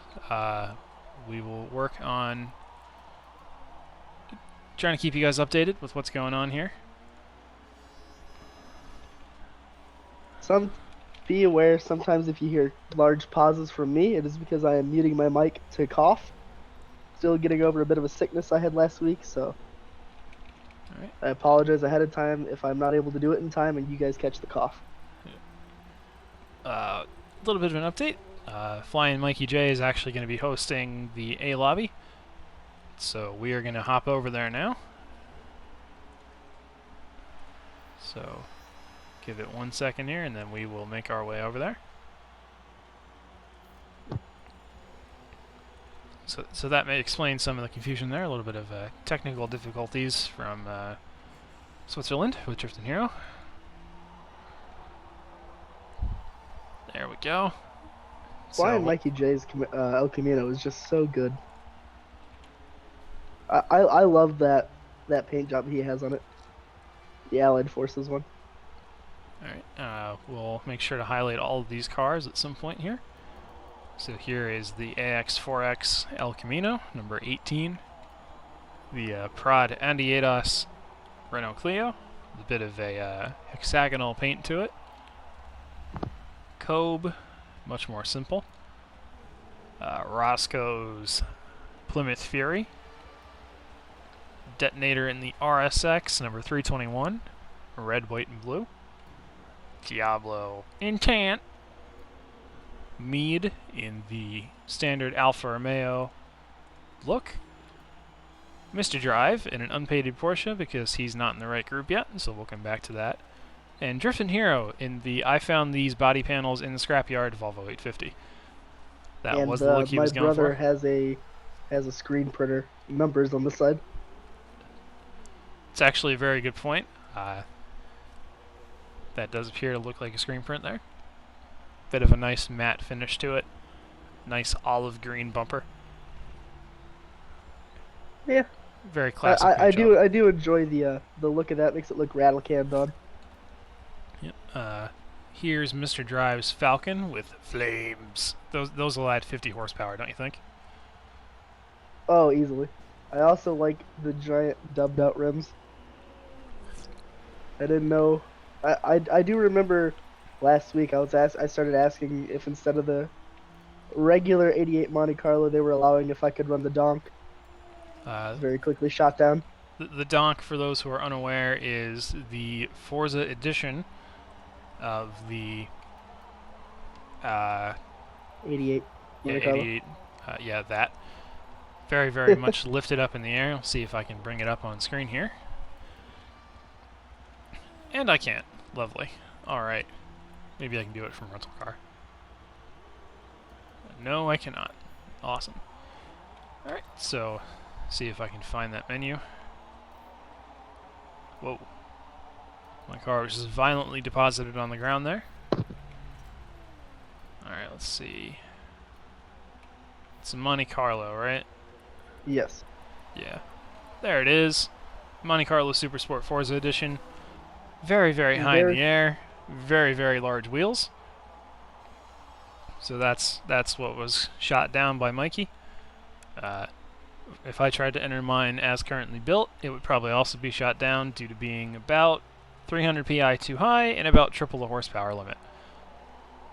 We will work on trying to keep you guys updated with what's going on here. Be aware, sometimes if you hear large pauses from me, it is because I am muting my mic to cough. Still getting over a bit of a sickness I had last week, so Alright. I apologize ahead of time if I'm not able to do it in time and you guys catch the cough. A little bit of an update. Flying Mikey J is actually going to be hosting the A lobby, so we are going to hop over there now. So give it 1 second here, and then we will make our way over there. So that may explain some of the confusion there. A little bit of technical difficulties from Switzerland with Drifting Hero. There we go. Flying Mikey J's El Camino is just so good. I love that paint job he has on it. The Allied Forces one. Alright, we'll make sure to highlight all of these cars at some point here. So here is the AX4X El Camino, number 18. The Prod Andy Ados Renault Clio, with a bit of a hexagonal paint to it. Kobe, much more simple. Roscoe's Plymouth Fury. Detonator in the RSX, number 321, red, white, and blue. Diablo Intent. Mead in the standard Alfa Romeo look. Mr. Drive in an unpainted Porsche because he's not in the right group yet, so we'll come back to that. And Drifting Hero in the I found these body panels in the scrapyard Volvo 850. That was the look he was going for. My brother has a screen printer, numbers on the side. It's actually a very good point. That does appear to look like a screen print there. Bit of a nice matte finish to it. Nice olive green bumper. Yeah. Very classic. I do enjoy the look of that. Makes it look rattle canned on. Yep. Here's Mr. Drive's Falcon with flames. Those will add 50 horsepower, don't you think? Oh, easily. I also like the giant dubbed out rims. I didn't know. I do remember last week I started asking if instead of the regular 88 Monte Carlo they were allowing if I could run the donk. Uh, It's very quickly shot down. the donk, for those who are unaware, is the Forza edition of the uh, 88 yeah, Monte Carlo. 88. Yeah, that. Very, very much lifted up in the air. I'll see if I can bring it up on screen here. And I can't. Lovely. Alright. Maybe I can do it from rental car. No, I cannot. Awesome. Alright, so see if I can find that menu. Whoa. My car was just violently deposited on the ground there. Alright, let's see. It's a Monte Carlo, right? Yes. Yeah. There it is. Monte Carlo Super Sport Forza Edition. Very, very high in the air. Very, very large wheels. So that's what was shot down by Mikey. If I tried to enter mine as currently built, it would probably also be shot down due to being about 300 PI too high and about triple the horsepower limit.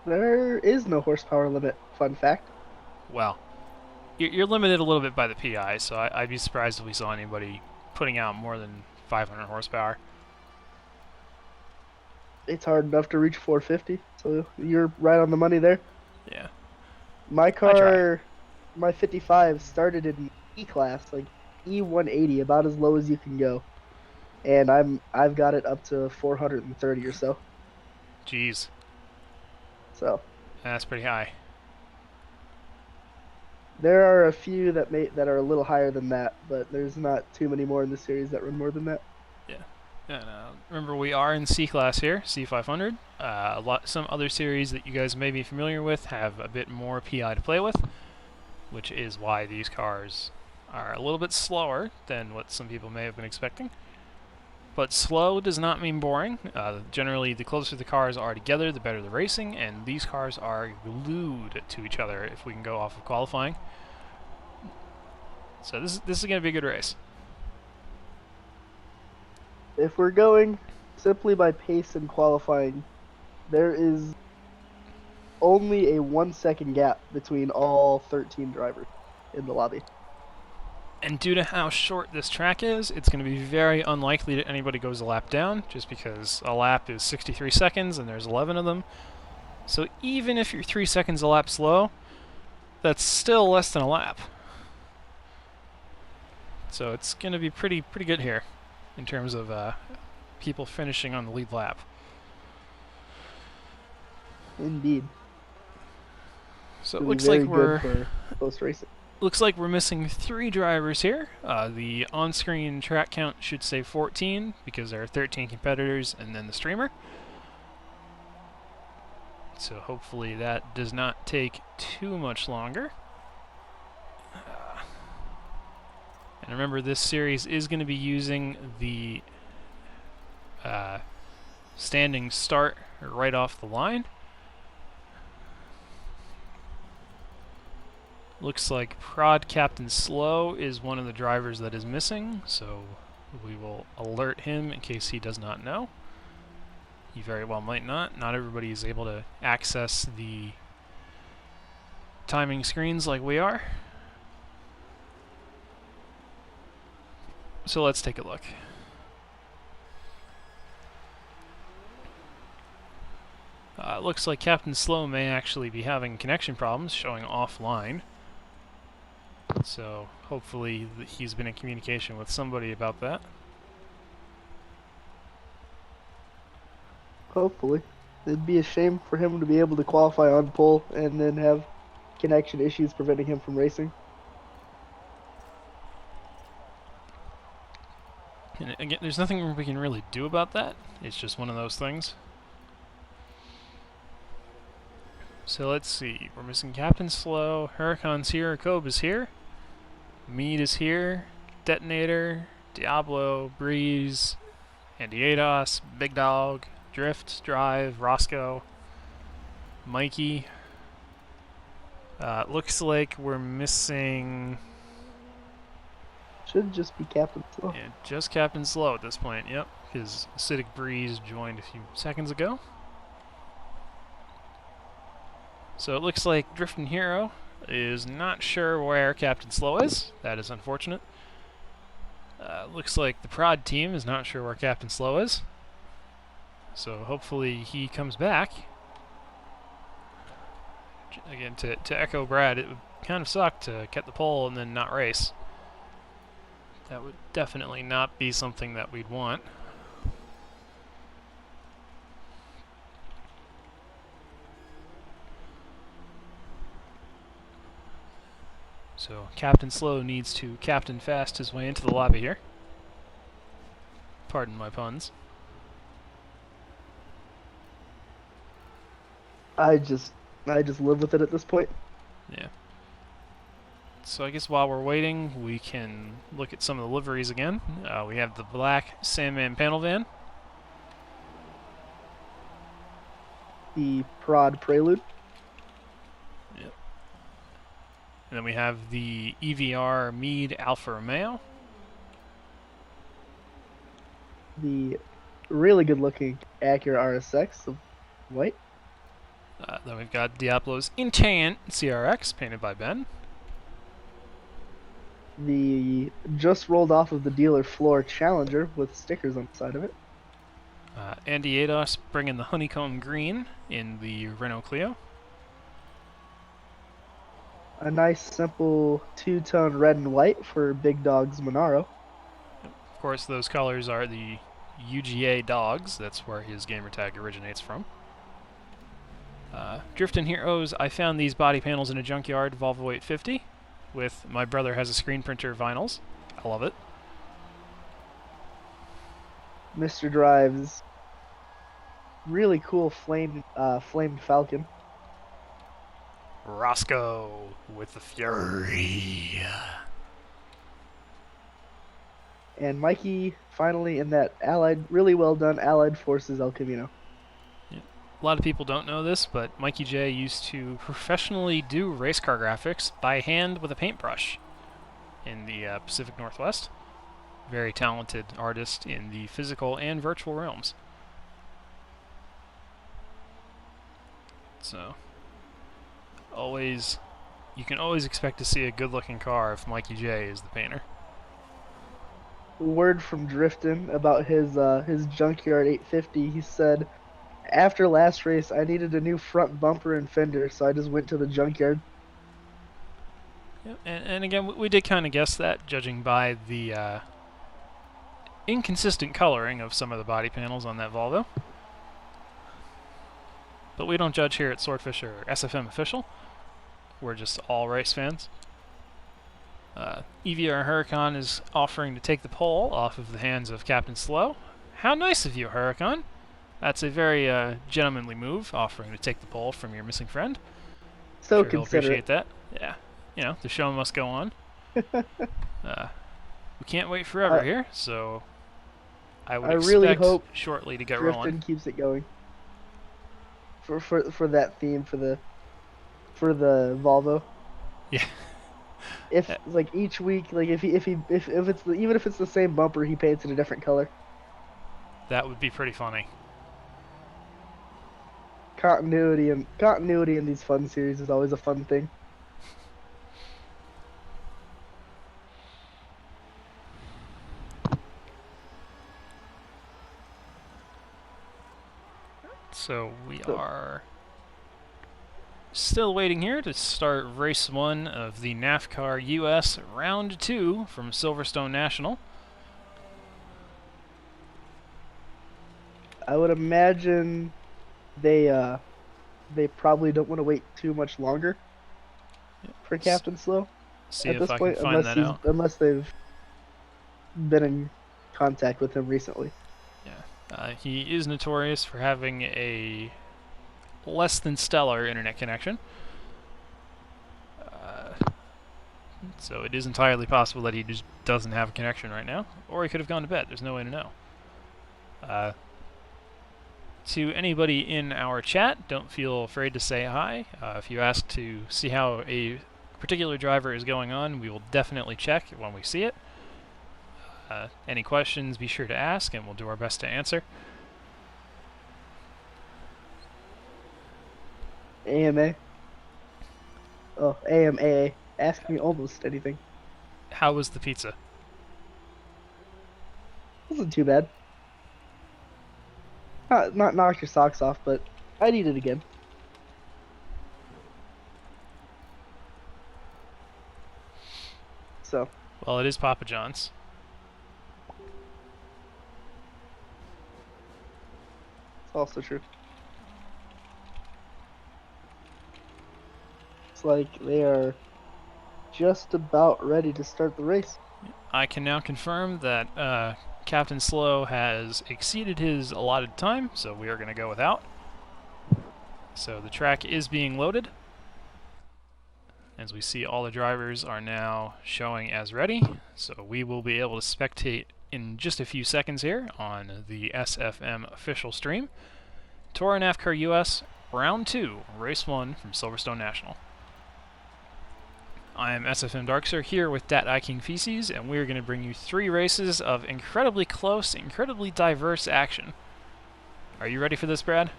There is no horsepower limit. Fun fact. Well, you're limited a little bit by the PI, so I'd be surprised if we saw anybody putting out more than 500 horsepower. It's hard enough to reach 450, so you're right on the money there. Yeah. My car, my 55 started in E class, like E180, about as low as you can go, and I've got it up to 430 or so. Jeez. So That's pretty high. there are a few that are a little higher than that, but there's not too many more in the series that run more than that. And, remember, we are in C-Class here, C500. Some other series that you guys may be familiar with have a bit more PI to play with, which is why these cars are a little bit slower than what some people may have been expecting. But slow does not mean boring. Generally, the closer the cars are together, the better the racing, and these cars are glued to each other if we can go off of qualifying. So this is going to be a good race. If we're going simply by pace and qualifying, there is only a 1 second gap between all 13 drivers in the lobby. And due to how short this track is, it's going to be very unlikely that anybody goes a lap down, just because a lap is 63 seconds and there's 11 of them. So even if you're 3 seconds a lap slow, that's still less than a lap. So it's going to be pretty good here in terms of people finishing on the lead lap. Indeed. So it looks like we're for close racing. Looks like we're missing 3 drivers here. The on-screen track count should say 14 because there are 13 competitors and then the streamer. So hopefully that does not take too much longer. And remember, this series is going to be using the standing start right off the line. Looks like Prod Captain Slow is one of the drivers that is missing, so we will alert him in case he does not know. He very well might not. Not everybody is able to access the timing screens like we are. So let's take a look. Looks like Captain Slow may actually be having connection problems, showing offline. So hopefully he's been in communication with somebody about that. Hopefully. It'd be a shame for him to be able to qualify on pole and then have connection issues preventing him from racing. And again, there's nothing we can really do about that. It's just one of those things. So let's see. We're missing Captain Slow, Huracan's here, Kobe is here, Mead is here, Detonator, Diablo, Breeze, Andy Ados, Big Dog, Drift, Drive, Roscoe, Mikey. Looks like we're missing Should just be Captain Slow. And just Captain Slow at this point, yep. His acidic breeze joined a few seconds ago. So it looks like Drifting Hero is not sure where Captain Slow is. That is unfortunate. Looks like the Prod team is not sure where Captain Slow is. So hopefully he comes back. Again, to echo Brad, it would kind of suck to get the pole and then not race. That would definitely not be something that we'd want. So Captain Slow needs to Captain Fast his way into the lobby here. Pardon my puns. I just live with it at this point. Yeah. So I guess while we're waiting, we can look at some of the liveries again. We have the black Sandman panel van. The Prod Prelude. Yep. And then we have the EVR Meade Alfa Romeo. The really good looking Acura RSX of white. Then we've got Diablo's Enchant CRX, painted by Ben. The just rolled off of the dealer floor Challenger with stickers on the side of it. Andy Ados bringing the honeycomb green in the Renault Clio. A nice simple two-tone red and white for Big Dog's Monaro. Of course, those colors are the UGA dogs. That's where his gamertag originates from. Drifting Heroes, I found these body panels in a junkyard, Volvo 850, with my brother has a screen printer vinyls. I love it. Mr. Drive's really cool flamed Falcon. Roscoe with the Fury. And Mikey finally in that really well done Allied Forces El Camino. A lot of people don't know this, but Mikey J used to professionally do race car graphics by hand with a paintbrush in the Pacific Northwest. Very talented artist in the physical and virtual realms. So, you can always expect to see a good-looking car if Mikey J is the painter. Word from Driftin about his junkyard 850. He said, after last race, I needed a new front bumper and fender, so I just went to the junkyard. Yep. And again, we did kind of guess that, judging by the inconsistent coloring of some of the body panels on that Volvo. But we don't judge here at Swordfish or SFM Official. We're just all race fans. EVR Huracan is offering to take the pole off of the hands of Captain Slow. How nice of you, Huracan. That's a very gentlemanly move, offering to take the pole from your missing friend. So sure he'll considerate. appreciate that. Yeah. You know, the show must go on. We can't wait forever here, so I would expect really hope shortly to get Driftin rolling. keeps it going. For that theme for the Volvo. Yeah. If like each week, like if it's even if it's the same bumper, he paints it a different color. That would be pretty funny. Continuity in these fun series is always a fun thing. So we are still waiting here to start race 1 of the NAFFCAR US Round 2 from Silverstone National. I would imagine they probably don't want to wait too much longer for Captain Slow See at if this I point, can find that out. unless they've been in contact with him recently. He is notorious for having a less than stellar internet connection. So it is entirely possible that he just doesn't have a connection right now, or he could have gone to bed. There's no way to know. To anybody in our chat, don't feel afraid to say hi. If you ask to see how a particular driver is going on, we will definitely check when we see it. Any questions, be sure to ask, and we'll do our best to answer. AMA. Oh, AMA. Ask me almost anything. How was the pizza? Wasn't too bad. Not knock your socks off, but I'd eat it again. So. Well, it is Papa John's. It's also true. It's like they are just about ready to start the race. I can now confirm that Captain Slow has exceeded his allotted time, so we are going to go without. So the track is being loaded. As we see, all the drivers are now showing as ready, so we will be able to spectate in just a few seconds here on the SFM official stream. TORA NAFFCAR US, Round 2, Race 1 from Silverstone National. I am SFM Darkser here with Dat King Feces, and we're going to bring you 3 races of incredibly close, incredibly diverse action. Are you ready for this, Brad?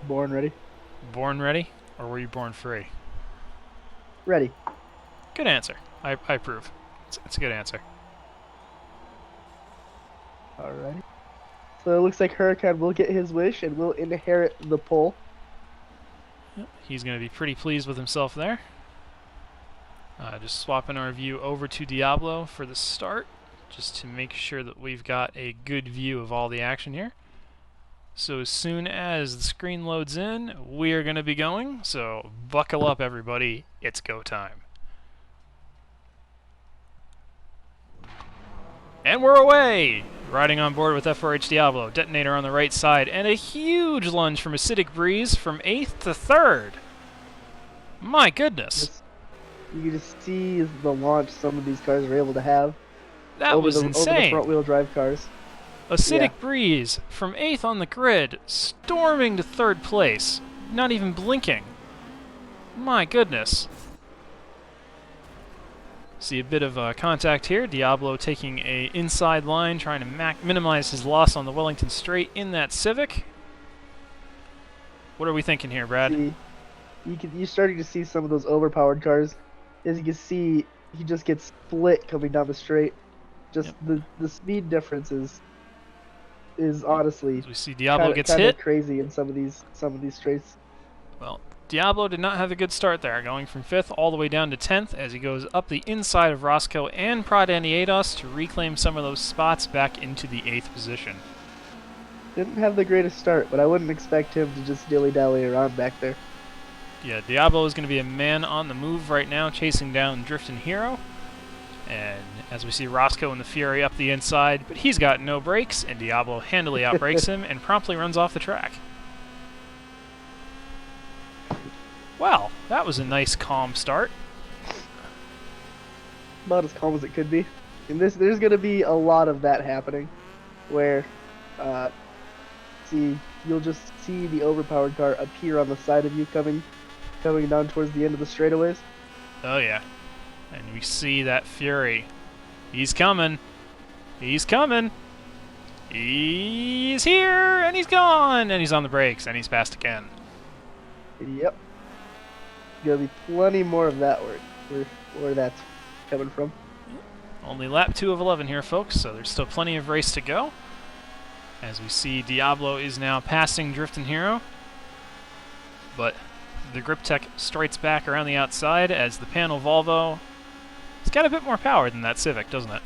Born ready. Born ready? Or were you born free? Ready. Good answer. I approve. It's a good answer. Alrighty. So it looks like Huracan will get his wish and will inherit the pole. Yep, he's going to be pretty pleased with himself there. Just swapping our view over to Diablo for the start, just to make sure that we've got a good view of all the action here. So as soon as the screen loads in, we are going to be going, so buckle up everybody, it's go time. And we're away! Riding on board with F4H Diablo, detonator on the right side, and a huge lunge from Acidic Breeze from 8th to 3rd. My goodness. You can just see the launch some of these cars were able to have. That was insane. Over the front-wheel drive cars. Acidic Breeze from 8th on the grid, storming to 3rd place, not even blinking. My goodness. See a bit of contact here. Diablo taking a inside line, trying to minimize his loss on the Wellington Straight in that Civic. What are we thinking here, Brad? See, you're starting to see some of those overpowered cars. As you can see, he just gets split coming down the straight. Just the speed difference is honestly As we see Diablo kinda, gets kinda hit. crazy in some of these straights. Well, Diablo did not have a good start there, going from 5th all the way down to 10th as he goes up the inside of Roscoe and Prod Annietos to reclaim some of those spots back into the 8th position. Didn't have the greatest start, but I wouldn't expect him to just dilly-dally around back there. Yeah, Diablo is going to be a man on the move right now, chasing down Driftin' Hero. And as we see Roscoe and the Fury up the inside, but he's got no brakes, and Diablo handily outbrakes him and promptly runs off the track. Wow, that was a nice, calm start. About as calm as it could be. And there's going to be a lot of that happening, where, you'll just see the overpowered car appear on the side of you coming down towards the end of the straightaways. Oh yeah, and we see that Fury. He's coming. He's coming. He's here, and he's gone, and he's on the brakes, and he's passed again. Yep. Gonna be plenty more of that where that's coming from. Only lap 2 of 11 here, folks, so there's still plenty of race to go. As we see, Diablo is now passing Driftin' Hero, but the Grip Tech strikes back around the outside as the panel Volvo. It's got a bit more power than that Civic, doesn't it?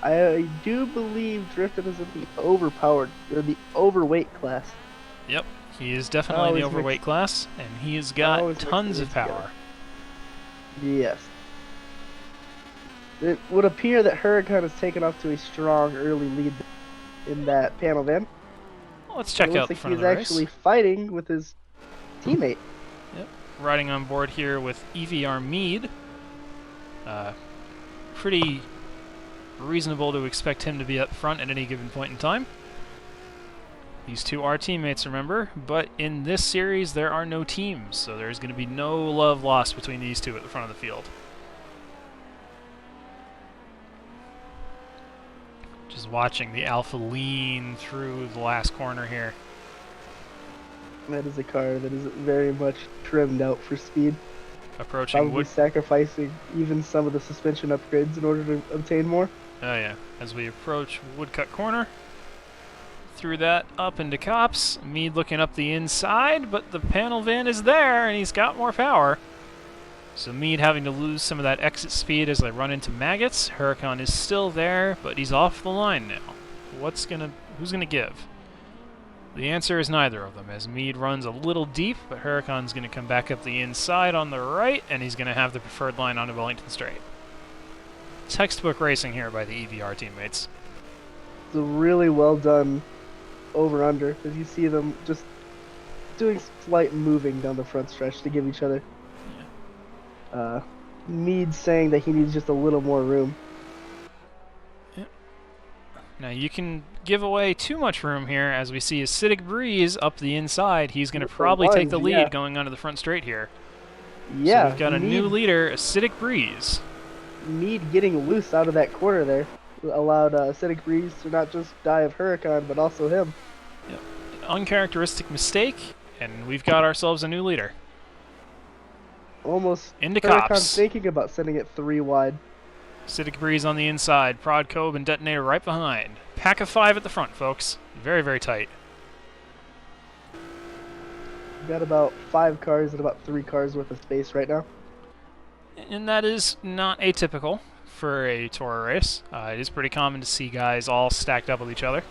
I do believe Driftin' is in the overpowered, or the overweight class. Yep, he is definitely in the overweight class, and he has got tons of power. Yes. It would appear that Huracan has taken off to a strong early lead in that panel then. Well, let's check out the front of the race. He's actually fighting with his teammate. Yep, riding on board here with EVR Mead. Pretty reasonable to expect him to be up front at any given point in time. These two are teammates, remember, but in this series there are no teams, so there's going to be no love lost between these two at the front of the field. Just watching the Alpha lean through the last corner here. That is a car that is very much trimmed out for speed. Approaching Probably Wood. sacrificing even some of the suspension upgrades in order to obtain more. Oh yeah. As we approach Woodcut corner. Through that up into Cops. Mead looking up the inside, but the panel van is there and he's got more power. So Mead having to lose some of that exit speed as they run into Maggots. Huracan is still there, but he's off the line now. Who's gonna give? The answer is neither of them, as Mead runs a little deep, but Huracan's gonna come back up the inside on the right, and he's gonna have the preferred line onto Wellington Straight. Textbook racing here by the EVR teammates. It's a really well done over-under, as you see them just doing slight moving down the front stretch to give each other. Mead saying that he needs just a little more room. Now you can give away too much room here as we see Acidic Breeze up the inside. He's going to probably take the lead going onto the front straight here. Yeah. So we've got a new leader, Acidic Breeze. Mead getting loose out of that corner there allowed Acidic Breeze to not just die of Huracan, but also him. Yep. An uncharacteristic mistake, and we've got ourselves a new leader. Almost into Huracan Cops. thinking about sending it 3 wide. Acidic Breeze on the inside, Prod Cove and Detonator right behind. Pack of 5 at the front, folks. Very, very tight. We've got about 5 cars and about 3 cars worth of space right now. And that is not atypical for a TORA race. It is pretty common to see guys all stacked up with each other.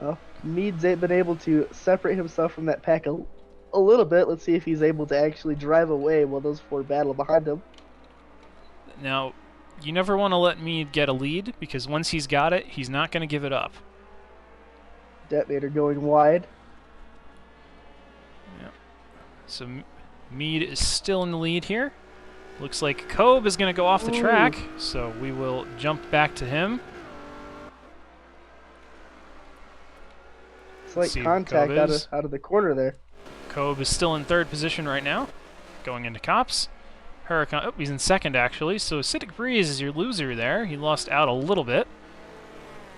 Well, Mead's been able to separate himself from that pack a little bit. Let's see if he's able to actually drive away while those 4 battle behind him. Now, you never want to let Mead get a lead, because once he's got it, he's not going to give it up. Detonator going wide. Yep. So Mead is still in the lead here. Looks like Kobe is going to go off the track, so we will jump back to him. Slight contact out of the corner there. Kobe is still in 3rd position right now, going into Cops. Huracan, oh, he's in 2nd actually, so Acidic Breeze is your loser there. He lost out a little bit.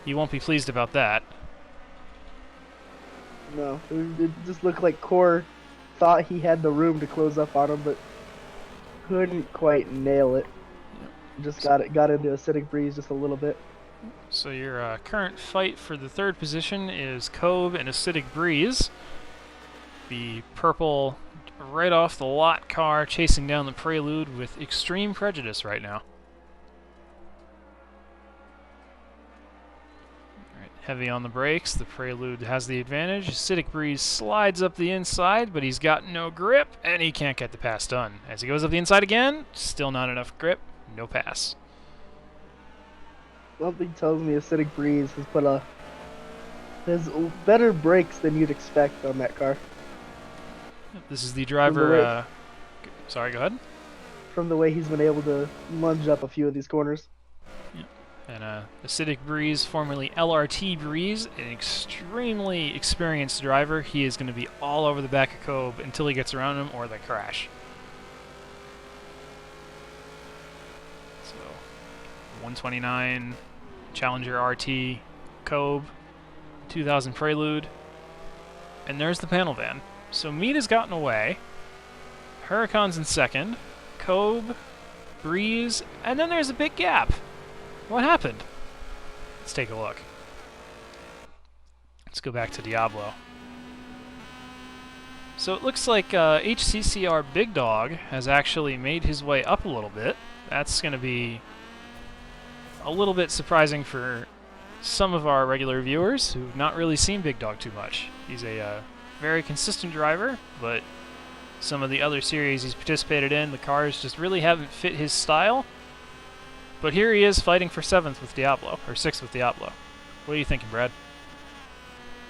He won't be pleased about that. No, it just looked like Core thought he had the room to close up on him, but couldn't quite nail it. Yep. Just got into Acidic Breeze just a little bit. So your current fight for the 3rd position is Kobe and Acidic Breeze. The purple right off the lot car chasing down the Prelude with extreme prejudice right now. Alright, heavy on the brakes. The Prelude has the advantage. Acidic Breeze slides up the inside, but he's got no grip, and he can't get the pass done. As he goes up the inside again, still not enough grip, no pass. Something tells me Acidic Breeze has better brakes than you'd expect on that car. This is the driver. Sorry, go ahead. From the way he's been able to lunge up a few of these corners. Yeah. And Acidic Breeze, formerly LRT Breeze, an extremely experienced driver. He is going to be all over the back of Kobe until he gets around him or they crash. 129 Challenger RT Kobe 2000 Prelude, and there's the panel van. So Mead has gotten away. Huracan's in 2nd, Kobe, Breeze, and then there's a big gap. What happened? Let's take a look. Let's go back to Diablo. So it looks like HCCR Big Dog has actually made his way up a little bit. That's going to be a little bit surprising for some of our regular viewers who've not really seen Big Dog too much. He's a very consistent driver, but some of the other series he's participated in, the cars just really haven't fit his style. But here he is fighting for 7th with Diablo, or 6th with Diablo. What are you thinking, Brad?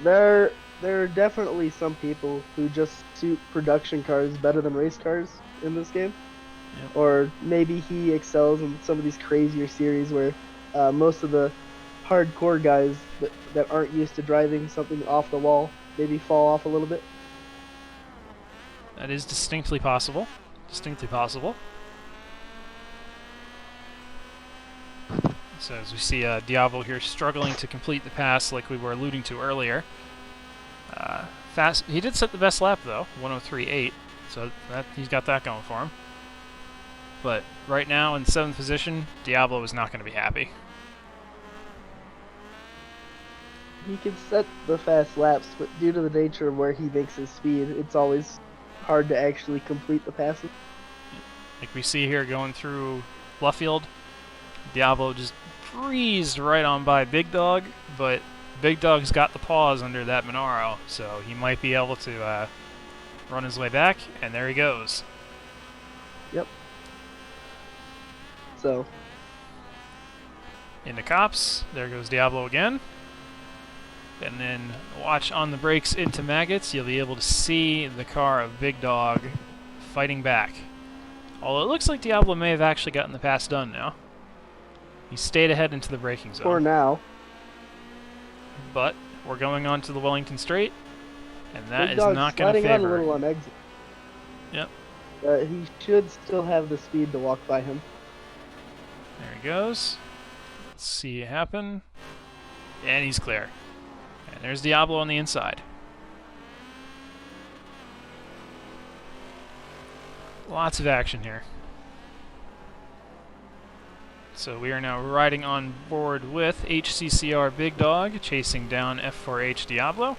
There are definitely some people who just suit production cars better than race cars in this game. Yep. Or maybe he excels in some of these crazier series where most of the hardcore guys that aren't used to driving something off the wall maybe fall off a little bit. That is distinctly possible. Distinctly possible. So as we see Diablo here struggling to complete the pass like we were alluding to earlier. Fast. He did set the best lap though, 103.8. So he's got that going for him. But right now in 7th position, Diablo is not going to be happy. He can set the fast laps, but due to the nature of where he makes his speed, it's always hard to actually complete the passes. Like we see here going through Luffield, Diablo just breezed right on by Big Dog, but Big Dog's got the paws under that Monaro, so he might be able to run his way back, and there he goes. Yep. So. In the cops, there goes Diablo again. And then watch on the brakes into Maggots, you'll be able to see the car of Big Dog fighting back. Although it looks like Diablo may have actually gotten the pass done now. He stayed ahead into the braking zone. For now. But we're going on to the Wellington Straight, and that Big is Dog's not going to sliding out a favor. little on exit. Yep. He should still have the speed to walk by him. There he goes. Let's see it happen. And he's clear. And there's Diablo on the inside. Lots of action here. So we are now riding on board with HCCR Big Dog, chasing down F4H Diablo.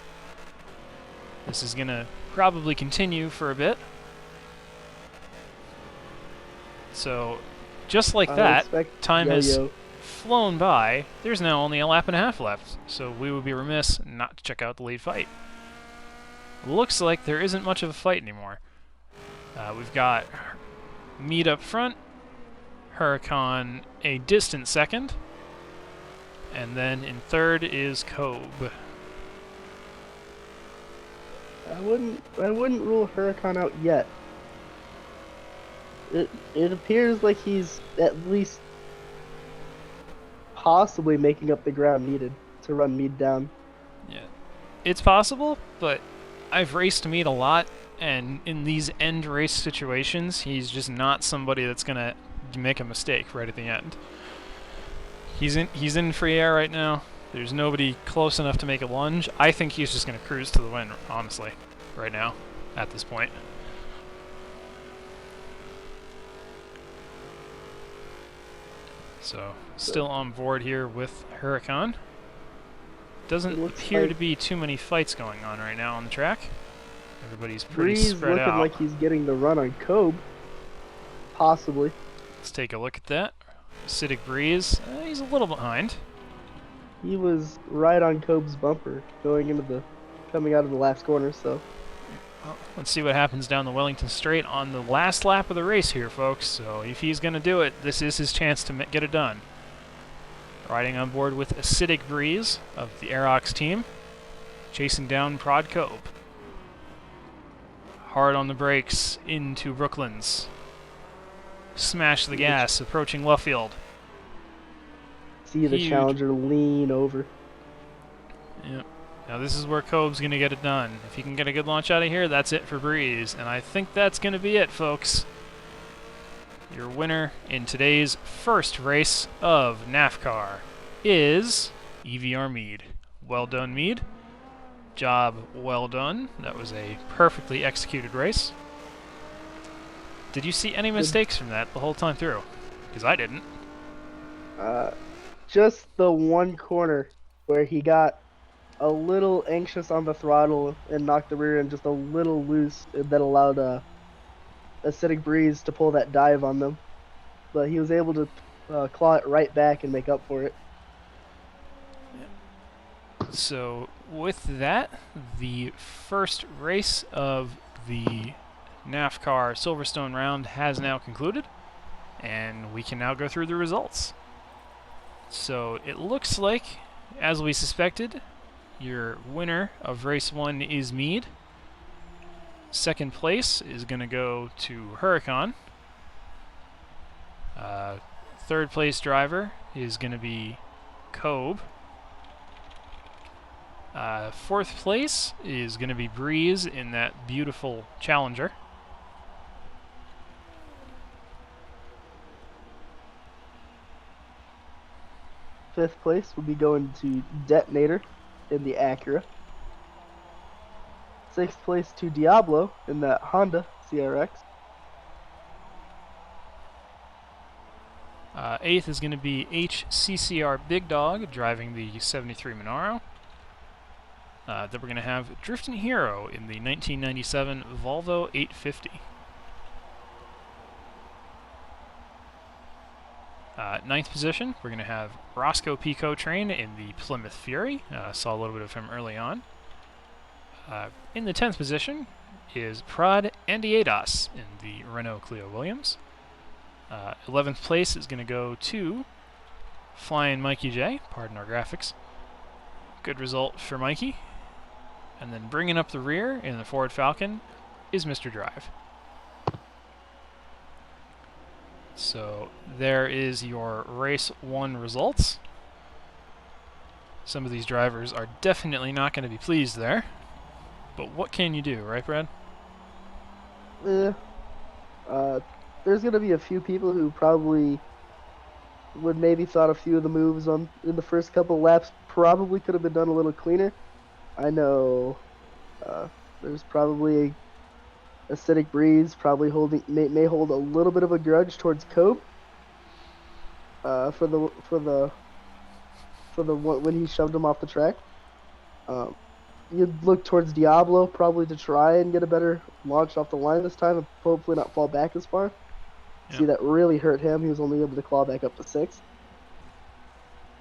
This is going to probably continue for a bit. So, just like that, time has flown by. There's now only a lap and a half left, so we would be remiss not to check out the lead fight. Looks like there isn't much of a fight anymore. We've got Mead up front, Huracan a distant second, and then in third is Kobe. I wouldn't rule Huracan out yet. It appears like he's at least possibly making up the ground needed to run Mead down. Yeah, it's possible, but I've raced Mead a lot, and in these end race situations, he's just not somebody that's gonna make a mistake right at the end. He's in free air right now. There's nobody close enough to make a lunge. I think he's just gonna cruise to the win, honestly, right now, at this point. So, still on board here with Huracan. Doesn't appear to be too many fights going on right now on the track. Everybody's pretty spread out. Looking like he's getting the run on Kobe. Possibly. Let's take a look at that. Acidic Breeze, he's a little behind. He was right on Kobe's bumper coming out of the last corner, so. Well, let's see what happens down the Wellington Straight on the last lap of the race here, folks. So if he's going to do it, this is his chance to get it done. Riding on board with Acidic Breeze of the Aerox team, chasing down Prod Kobe. Hard on the brakes into Brooklands. Smash the gas, approaching Luffield. See the challenger lean over. Yep. Now this is where Kobe's going to get it done. If he can get a good launch out of here, that's it for Breeze. And I think that's going to be it, folks. Your winner in today's first race of NAFFCAR is EVR Mead. Well done, Mead. Job well done. That was a perfectly executed race. Did you see any mistakes from that the whole time through? Because I didn't. Just the one corner where he got a little anxious on the throttle and knocked the rear end just a little loose, that allowed Acidic Breeze to pull that dive on them. But he was able to claw it right back and make up for it. So with that, the first race of the NAFFCAR Silverstone round has now concluded, and we can now go through the results. So it looks like, as we suspected, your winner of race 1 is Mead. Second place is going to go to Huracan. Third place driver is going to be Kobe. Fourth place is going to be Breeze in that beautiful Challenger. Fifth place will be going to Detonator in the Acura. Sixth place to Diablo in that Honda CRX. Eighth is going to be HCCR Big Dog driving the 73 Monaro. Then we're going to have Drifting Hero in the 1997 Volvo 850. Ninth position, we're going to have Roscoe P. Train in the Plymouth Fury. Saw a little bit of him early on. In the 10th position is Prod Andy Adas in the Renault Clio Williams. 11th place is going to go to Flying Mikey J, pardon our graphics. Good result for Mikey. And then bringing up the rear in the Ford Falcon is Mr. Drive. So there is your race 1 results. Some of these drivers are definitely not going to be pleased there. But what can you do, right, Brad? There's going to be a few people who probably would maybe thought a few of the moves in the first couple laps probably could have been done a little cleaner. I know there's probably Acidic Breeze probably may hold a little bit of a grudge towards Cope for the when he shoved him off the track. You'd look towards Diablo probably to try and get a better launch off the line this time and hopefully not fall back as far. Yep. See, that really hurt him. He was only able to claw back up to 6th.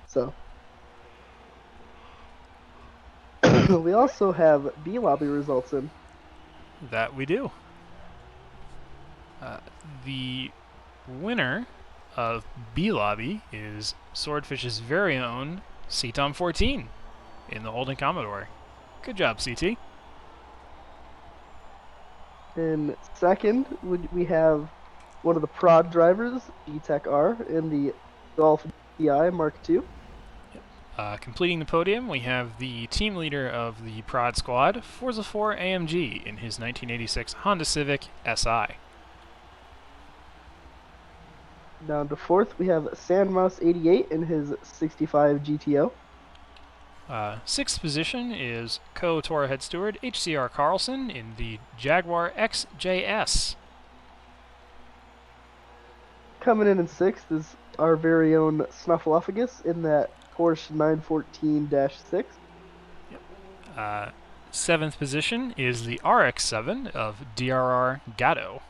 So we also have B lobby results in. That we do. The winner of B Lobby is Swordfish's very own CTOM 14 in the Holden Commodore. Good job, CT. In second, we have one of the prod drivers, E-Tech R, in the Golf DI Mark II. Completing the podium, we have the team leader of the Prod Squad, Forza 4 AMG, in his 1986 Honda Civic SI. Down to fourth, we have Sandmouse 88 in his 65 GTO. Sixth position is TORA head steward HCR Carlson in the Jaguar XJS. Coming in sixth is our very own Snuffleupagus in that Porsche 914-6. Seventh position is the RX-7 of DRR Gatto.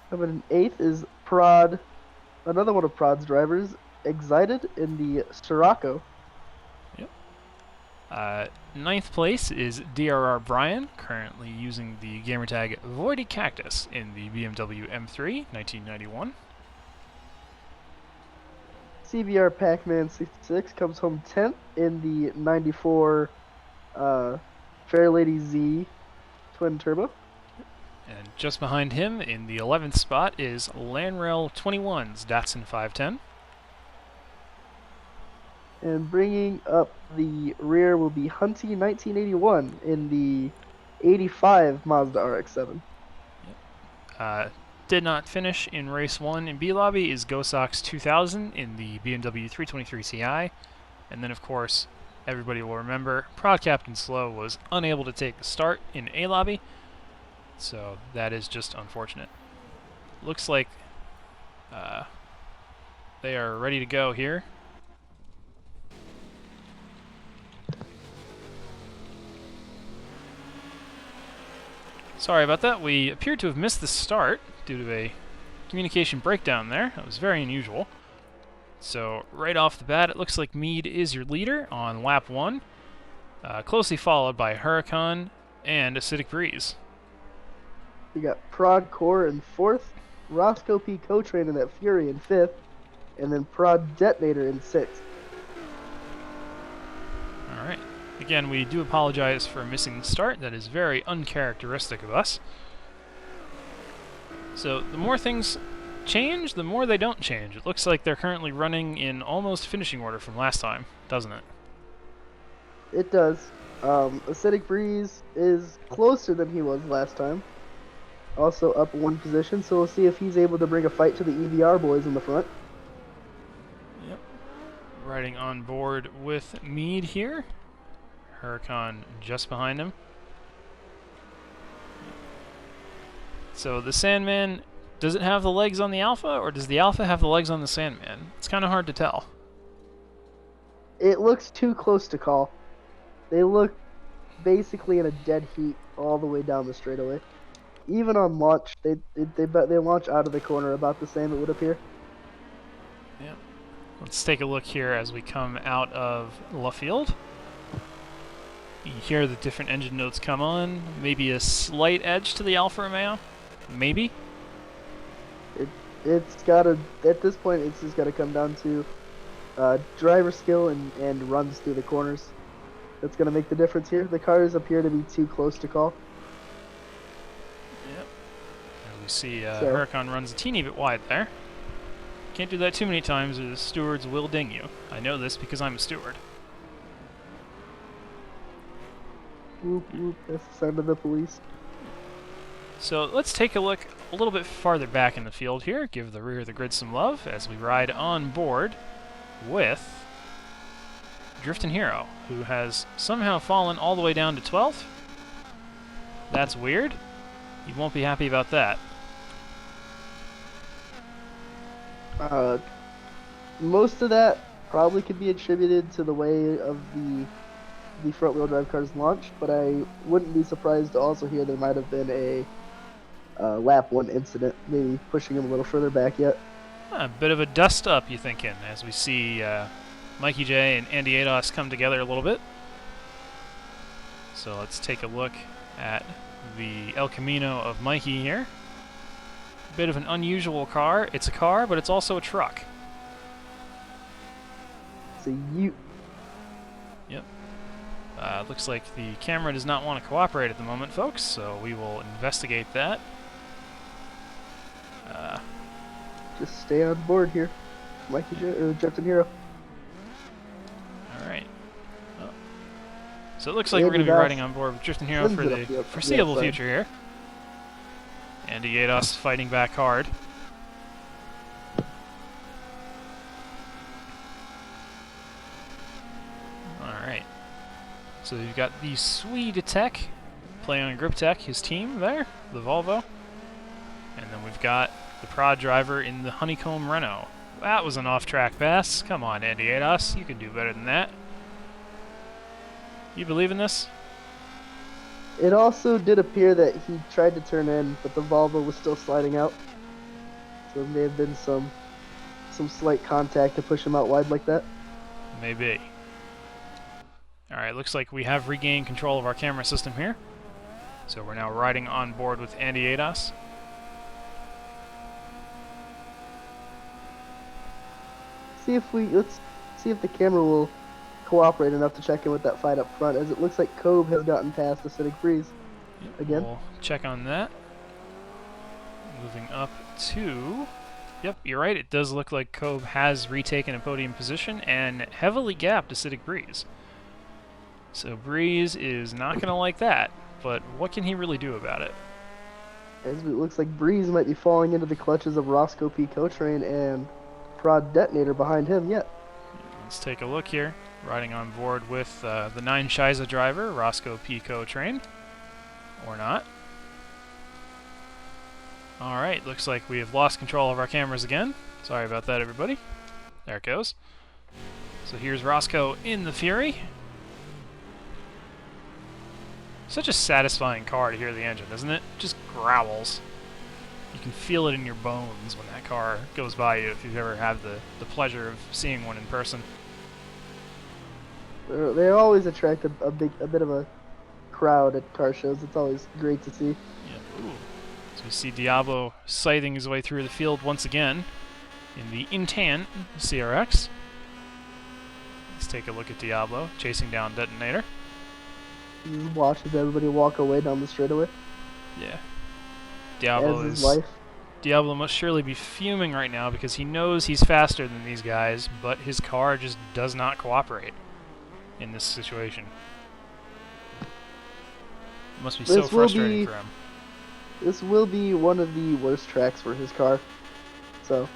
Coming in eighth is Prod, another one of Prod's drivers, Excited in the Scirocco. Ninth place is DRR Brian, currently using the gamertag Voidy Cactus in the BMW M3 1991. CBR Pac-Man 66 comes home 10th in the 94 Fairlady Z Twin Turbo. And just behind him, in the 11th spot, is Lanrail 21's Datsun 510. And bringing up the rear will be Hunty 1981 in the 85 Mazda RX-7. Did not finish in race 1 in B Lobby is Gosox 2000 in the BMW 323 Ci. And then, of course, everybody will remember Prod Captain Slow was unable to take the start in A Lobby. So that is just unfortunate. Looks like they are ready to go here. Sorry about that. We appear to have missed the start due to a communication breakdown there. That was very unusual. So right off the bat, it looks like Mead is your leader on lap 1, closely followed by Huracan and Acidic Breeze. We got Prod Core in 4th, Roscoe P. Cotrain in that Fury in 5th, and then Prod Detonator in 6th. Alright. Again, we do apologize for missing the start. That is very uncharacteristic of us. So the more things change, the more they don't change. It looks like they're currently running in almost finishing order from last time, doesn't it? It does. Acidic Breeze is closer than he was last time. Also up 1 position, so we'll see if he's able to bring a fight to the EBR boys in the front. riding on board with Mead here. Huracan just behind him. So the Sandman, does it have the legs on the Alpha, or does the Alpha have the legs on the Sandman? It's kind of hard to tell. It looks too close to call. They look basically in a dead heat all the way down the straightaway. Even on launch, they launch out of the corner about the same, it would appear. Yeah. Let's take a look here as we come out of Luffield. You hear the different engine notes come on. Maybe a slight edge to the Alfa Romeo. Maybe. It's gotta, at this point, it's just gotta come down to driver skill and runs through the corners. That's gonna make the difference here. The cars appear to be too close to call. Yep. And we see Huracan runs a teeny bit wide there. Can't do that too many times or the stewards will ding you. I know this because I'm a steward. Whoop whoop, that's the sound of the police. So let's take a look a little bit farther back in the field here, give the rear of the grid some love as we ride on board with Driftin' Hero, who has somehow fallen all the way down to 12th. That's weird. You won't be happy about that. Most of that probably could be attributed to the way of the front-wheel drive cars launched, but I wouldn't be surprised to also hear there might have been a lap 1 incident, maybe pushing him a little further back yet. A bit of a dust-up, you thinking, as we see Mikey J and Andy Ados come together a little bit. So let's take a look at the El Camino of Mikey here. Bit of an unusual car. It's a car, but it's also a truck. So you... Yep. Looks like the camera does not want to cooperate at the moment, folks, so we will investigate that. Just stay on board here. Mikey Driftin' Hero. Alright. Oh. So it looks like we're going to be riding on board with Driftin' Hero for the foreseeable future here. Andy Ados fighting back hard. Alright. So you've got the Swede Tech playing on Grip Tech, his team there, the Volvo. And then we've got the prod driver in the Honeycomb Renault. That was an off-track pass. Come on, Andy Ados. You can do better than that. You believe in this? It also did appear that he tried to turn in, but the Volvo was still sliding out. So there may have been some slight contact to push him out wide like that. Maybe. Alright, looks like we have regained control of our camera system here. So we're now riding on board with Andy Ados. Let's see if the camera will cooperate enough to check in with that fight up front, as it looks like Kobe has gotten past Acidic Breeze again. We'll check on that. Moving up to... Yep, you're right. It does look like Kobe has retaken a podium position and heavily gapped Acidic Breeze. So Breeze is not going to like that, but what can he really do about it? As it looks like Breeze might be falling into the clutches of Roscoe P. Cotrain and Prod Detonator behind him yet. Let's take a look here. Riding on board with the 9 Shiza driver, Roscoe P. Cotrain. Or not. Alright, looks like we have lost control of our cameras again. Sorry about that, everybody. There it goes. So here's Roscoe in the Fury. Such a satisfying car to hear the engine, isn't it? Just growls. You can feel it in your bones when that car goes by you, if you've ever had the pleasure of seeing one in person. They always attract a bit of a crowd at car shows. It's always great to see. Yeah. Ooh. So we see Diablo scything his way through the field once again in the Intan CRX. Let's take a look at Diablo chasing down Detonator. He just watches everybody walk away down the straightaway. Yeah. Diablo must surely be fuming right now because he knows he's faster than these guys, but his car just does not cooperate in this situation. It must be so frustrating for him. This will be one of the worst tracks for his car. So,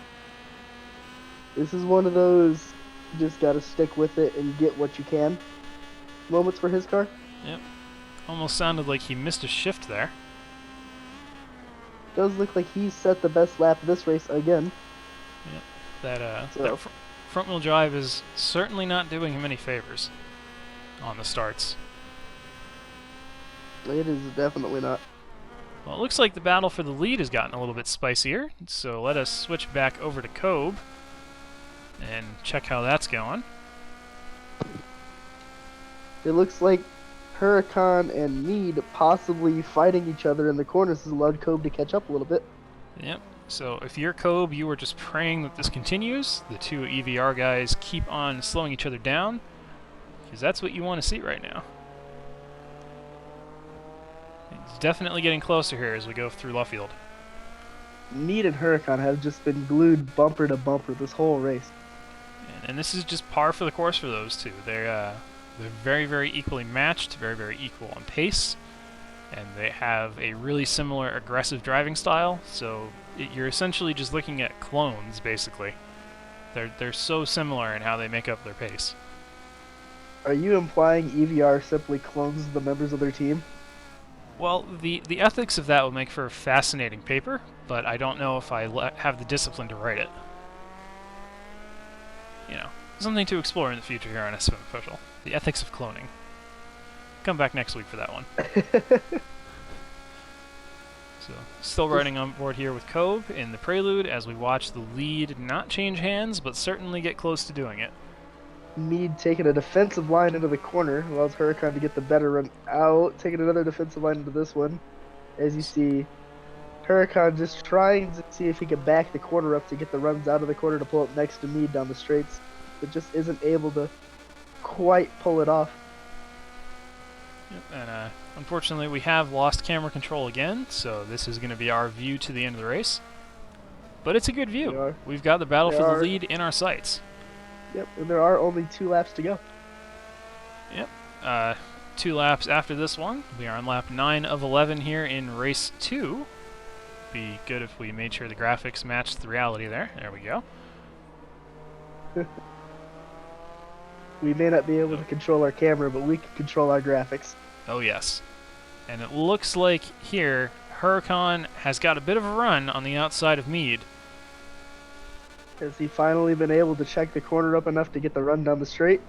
this is one of those just got to stick with it and get what you can. Moments for his car. Yep. Almost sounded like he missed a shift there. Does look like he set the best lap of this race again. Yep. So- That front-wheel drive is certainly not doing him any favors on the starts. It is definitely not. Well, it looks like the battle for the lead has gotten a little bit spicier, so let us switch back over to Kobe and check how that's going. It looks like Huracan and Mead possibly fighting each other in the corners has allowed Kobe to catch up a little bit. Yep. So if you're Kobe, you are just praying that this continues. The two EVR guys keep on slowing each other down, because that's what you want to see right now. It's definitely getting closer here as we go through Luffield. Mead and Huracan have just been glued bumper to bumper this whole race. And this is just par for the course for those two. They're very, very equally matched, very, very equal on pace, and they have a really similar aggressive driving style. So you're essentially just looking at clones, basically. They're so similar in how they make up their pace. Are you implying EVR simply clones the members of their team? Well, the ethics of that would make for a fascinating paper, but I don't know if I have the discipline to write it. You know, something to explore in the future here on SFM Official. The ethics of cloning. Come back next week for that one. So, still riding on board here with Kobe in the Prelude as we watch the lead not change hands, but certainly get close to doing it. Mead taking a defensive line into the corner allows Huracan to get the better run out, taking another defensive line into this one. As you see, Huracan just trying to see if he can back the corner up to get the runs out of the corner to pull up next to Mead down the straights, but just isn't able to quite pull it off. Yep, and unfortunately we have lost camera control again, so this is going to be our view to the end of the race. But it's a good view. We've got the battle for the lead in our sights. Yep, and there are only 2 laps to go. Yep. 2 laps after this one. We are on lap 9 of 11 here in race 2. Be good if we made sure the graphics matched the reality there. There we go. We may not be able to control our camera, but we can control our graphics. Oh yes. And it looks like here, Huracan has got a bit of a run on the outside of Mead. Has he finally been able to check the corner up enough to get the run down the straight?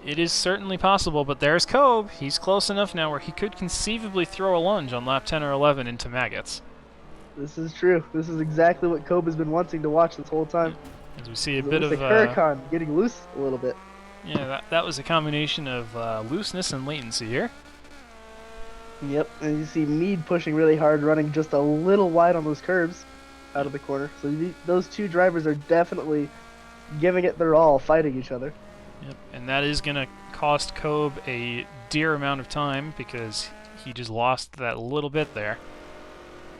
It is certainly possible, but there's Kobe. He's close enough now where he could conceivably throw a lunge on lap 10 or 11 into maggots. This is true. This is exactly what Kobe has been wanting to watch this whole time. As we see a bit of like Huracan getting loose a little bit. Yeah, that was a combination of looseness and latency here. Yep, and you see Mead pushing really hard, running just a little wide on those curves out of the corner. So those two drivers are definitely giving it their all, fighting each other. Yep, and that is going to cost Kobe a dear amount of time because he just lost that little bit there.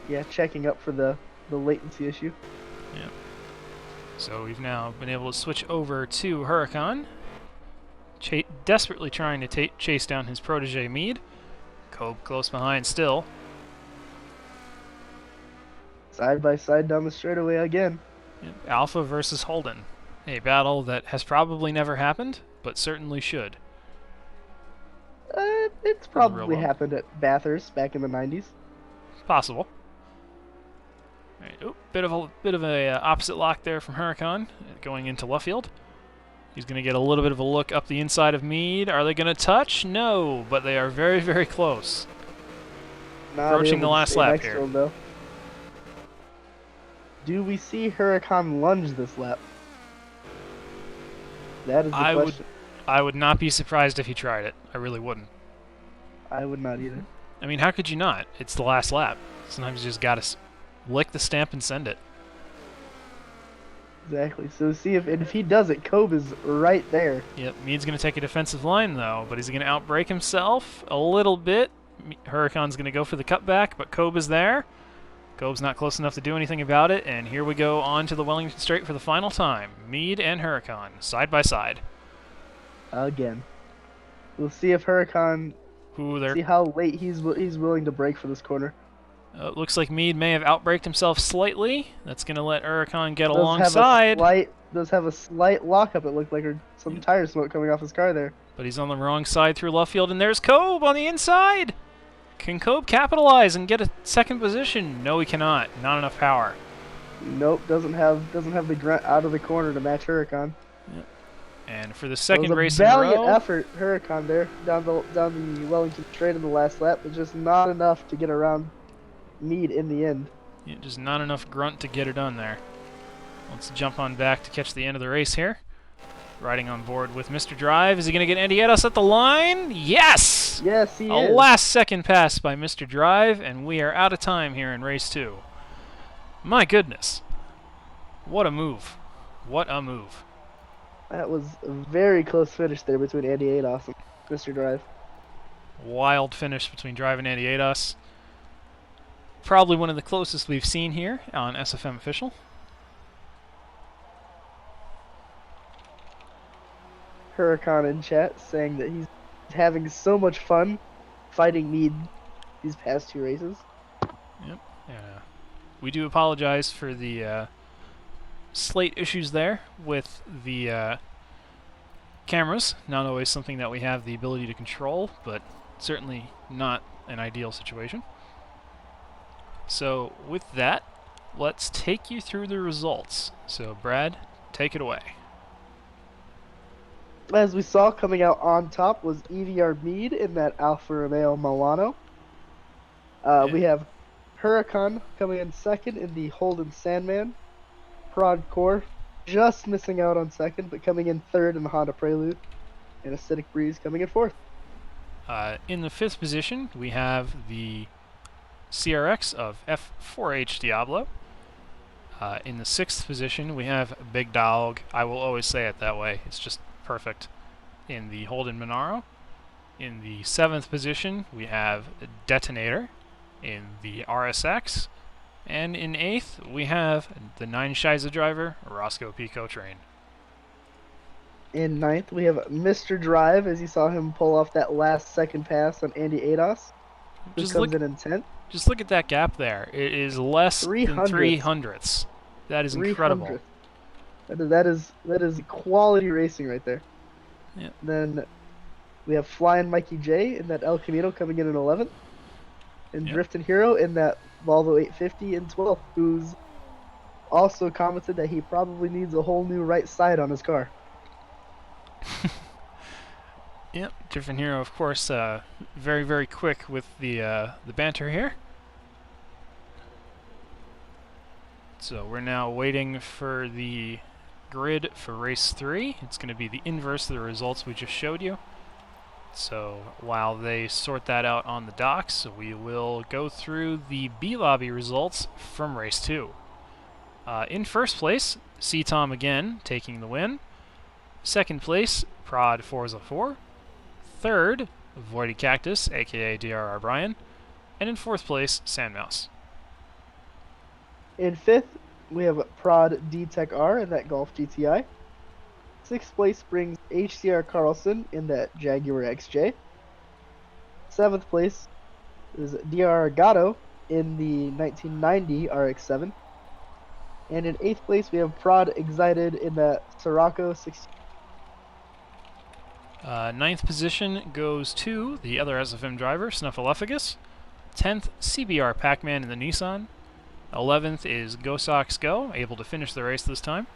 Yeah, checking up for the latency issue. Yep. So we've now been able to switch over to Huracan, desperately trying to chase down his protege Mead. Kobe close behind still. Side by side down the straightaway again. Yep. Alpha versus Holden. A battle that has probably never happened, but certainly should. It's probably happened at Bathurst back in the 90s. Possible. All right. Oh, bit of a opposite lock there from Huracan going into Luffield. He's going to get a little bit of a look up the inside of Mead. Are they going to touch? No, but they are very, very close. Approaching the last lap here. Him, though. Do we see Huracan lunge this lap? That is the question. I would not be surprised if he tried it. I really wouldn't. I would not either. I mean, how could you not? It's the last lap. Sometimes you just got to lick the stamp and send it. Exactly. So see if he does it, Kobe is right there. Yep. Mead's going to take a defensive line, though, but he's going to outbrake himself a little bit. Huracan's going to go for the cutback, but Kobe is there. Kobe's not close enough to do anything about it, and here we go on to the Wellington Straight for the final time. Mead and Huracan, side by side. Again. We'll see if Huracan, see how late he's willing to brake for this corner. It looks like Mead may have outbraked himself slightly. That's going to let Huracan get alongside. does have a slight lockup, it looked like, or some tire smoke coming off his car there. But he's on the wrong side through left field, and there's Cobe on the inside! Can Cobe capitalize and get a second position? No, he cannot. Not enough power. Nope, doesn't have the grunt out of the corner to match Huracan. Yep. And for the second it was race a in a valiant row, effort, Huracan there down the Wellington straight in the last lap, but just not enough to get around Mead in the end. yeah, just not enough grunt to get it done there. Let's jump on back to catch the end of the race here. Riding on board with Mr. Drive. Is he going to get Andy Edos at the line? Yes! Yes, he A is. last-second pass by Mr. Drive, and we are out of time here in race 2. My goodness. What a move. What a move. That was a very close finish there between Andy Ados and Mr. Drive. Wild finish between Drive and Andy Edos. Probably one of the closest we've seen here on SFM Official. Huracan in chat saying that he's having so much fun fighting Mead these past 2 races. Yep. We do apologize for the slight issues there with the cameras. Not always something that we have the ability to control, but certainly not an ideal situation. So with that, let's take you through the results. So Brad, take it away. As we saw, coming out on top was EVR Mead in that Alfa Romeo Milano. We have Huracan coming in second in the Holden Sandman. Prod Core just missing out on second, but coming in third in the Honda Prelude. And Acidic Breeze coming in fourth. In the 5th position, we have the CRX of F4H Diablo. In the 6th position, we have Big Dog. I will always say it that way. It's just perfect. In the Holden Monaro. In the 7th position, we have Detonator in the RSX. And in 8th, we have the 9 Shiza driver, Roscoe Pico Train. In 9th, we have Mr. Drive, as you saw him pull off that last second pass on Andy Ados, who comes in 10th. Just look at that gap there. It is less than 3 hundredths. That is incredible. That is quality racing right there. Yep. Then we have Flying Mikey J in that El Camino coming in 11th. And Drifting Hero in that Volvo 850 in 12th, who's also commented that he probably needs a whole new right side on his car. Yep, Drifting Hero, of course, very, very quick with the banter here. So we're now waiting for the grid for race 3. It's going to be the inverse of the results we just showed you. So while they sort that out on the docks, we will go through the B-Lobby results from race 2. In first place, C-Tom again, taking the win. Second place, Prod Forza 4. Third, Voidy Cactus, aka DRR Brian. And in fourth place, Sandmouse. In 5th, we have Prod D-Tech R in that Golf GTI. 6th place brings HCR Carlson in that Jaguar XJ. 7th place is DR Gato in the 1990 RX-7. And in 8th place, we have Prod Excited in that Sirocco 60. 9th position goes to the other SFM driver, Snuffleupagus. 10th, CBR Pac-Man in the Nissan. 11th is Go Sox Go, able to finish the race this time.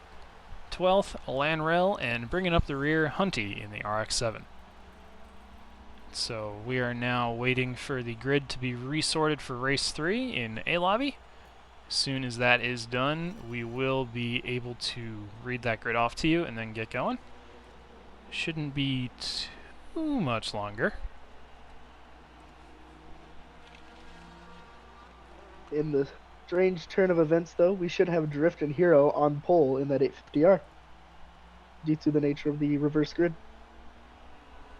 12th, Lanrel, and bringing up the rear, Hunty in the RX-7. So we are now waiting for the grid to be resorted for race 3 in A-Lobby. As soon as that is done, we will be able to read that grid off to you and then get going. Shouldn't be too much longer. In the strange turn of events, though, we should have Drift and Hero on pole in that 850R due to the nature of the reverse grid.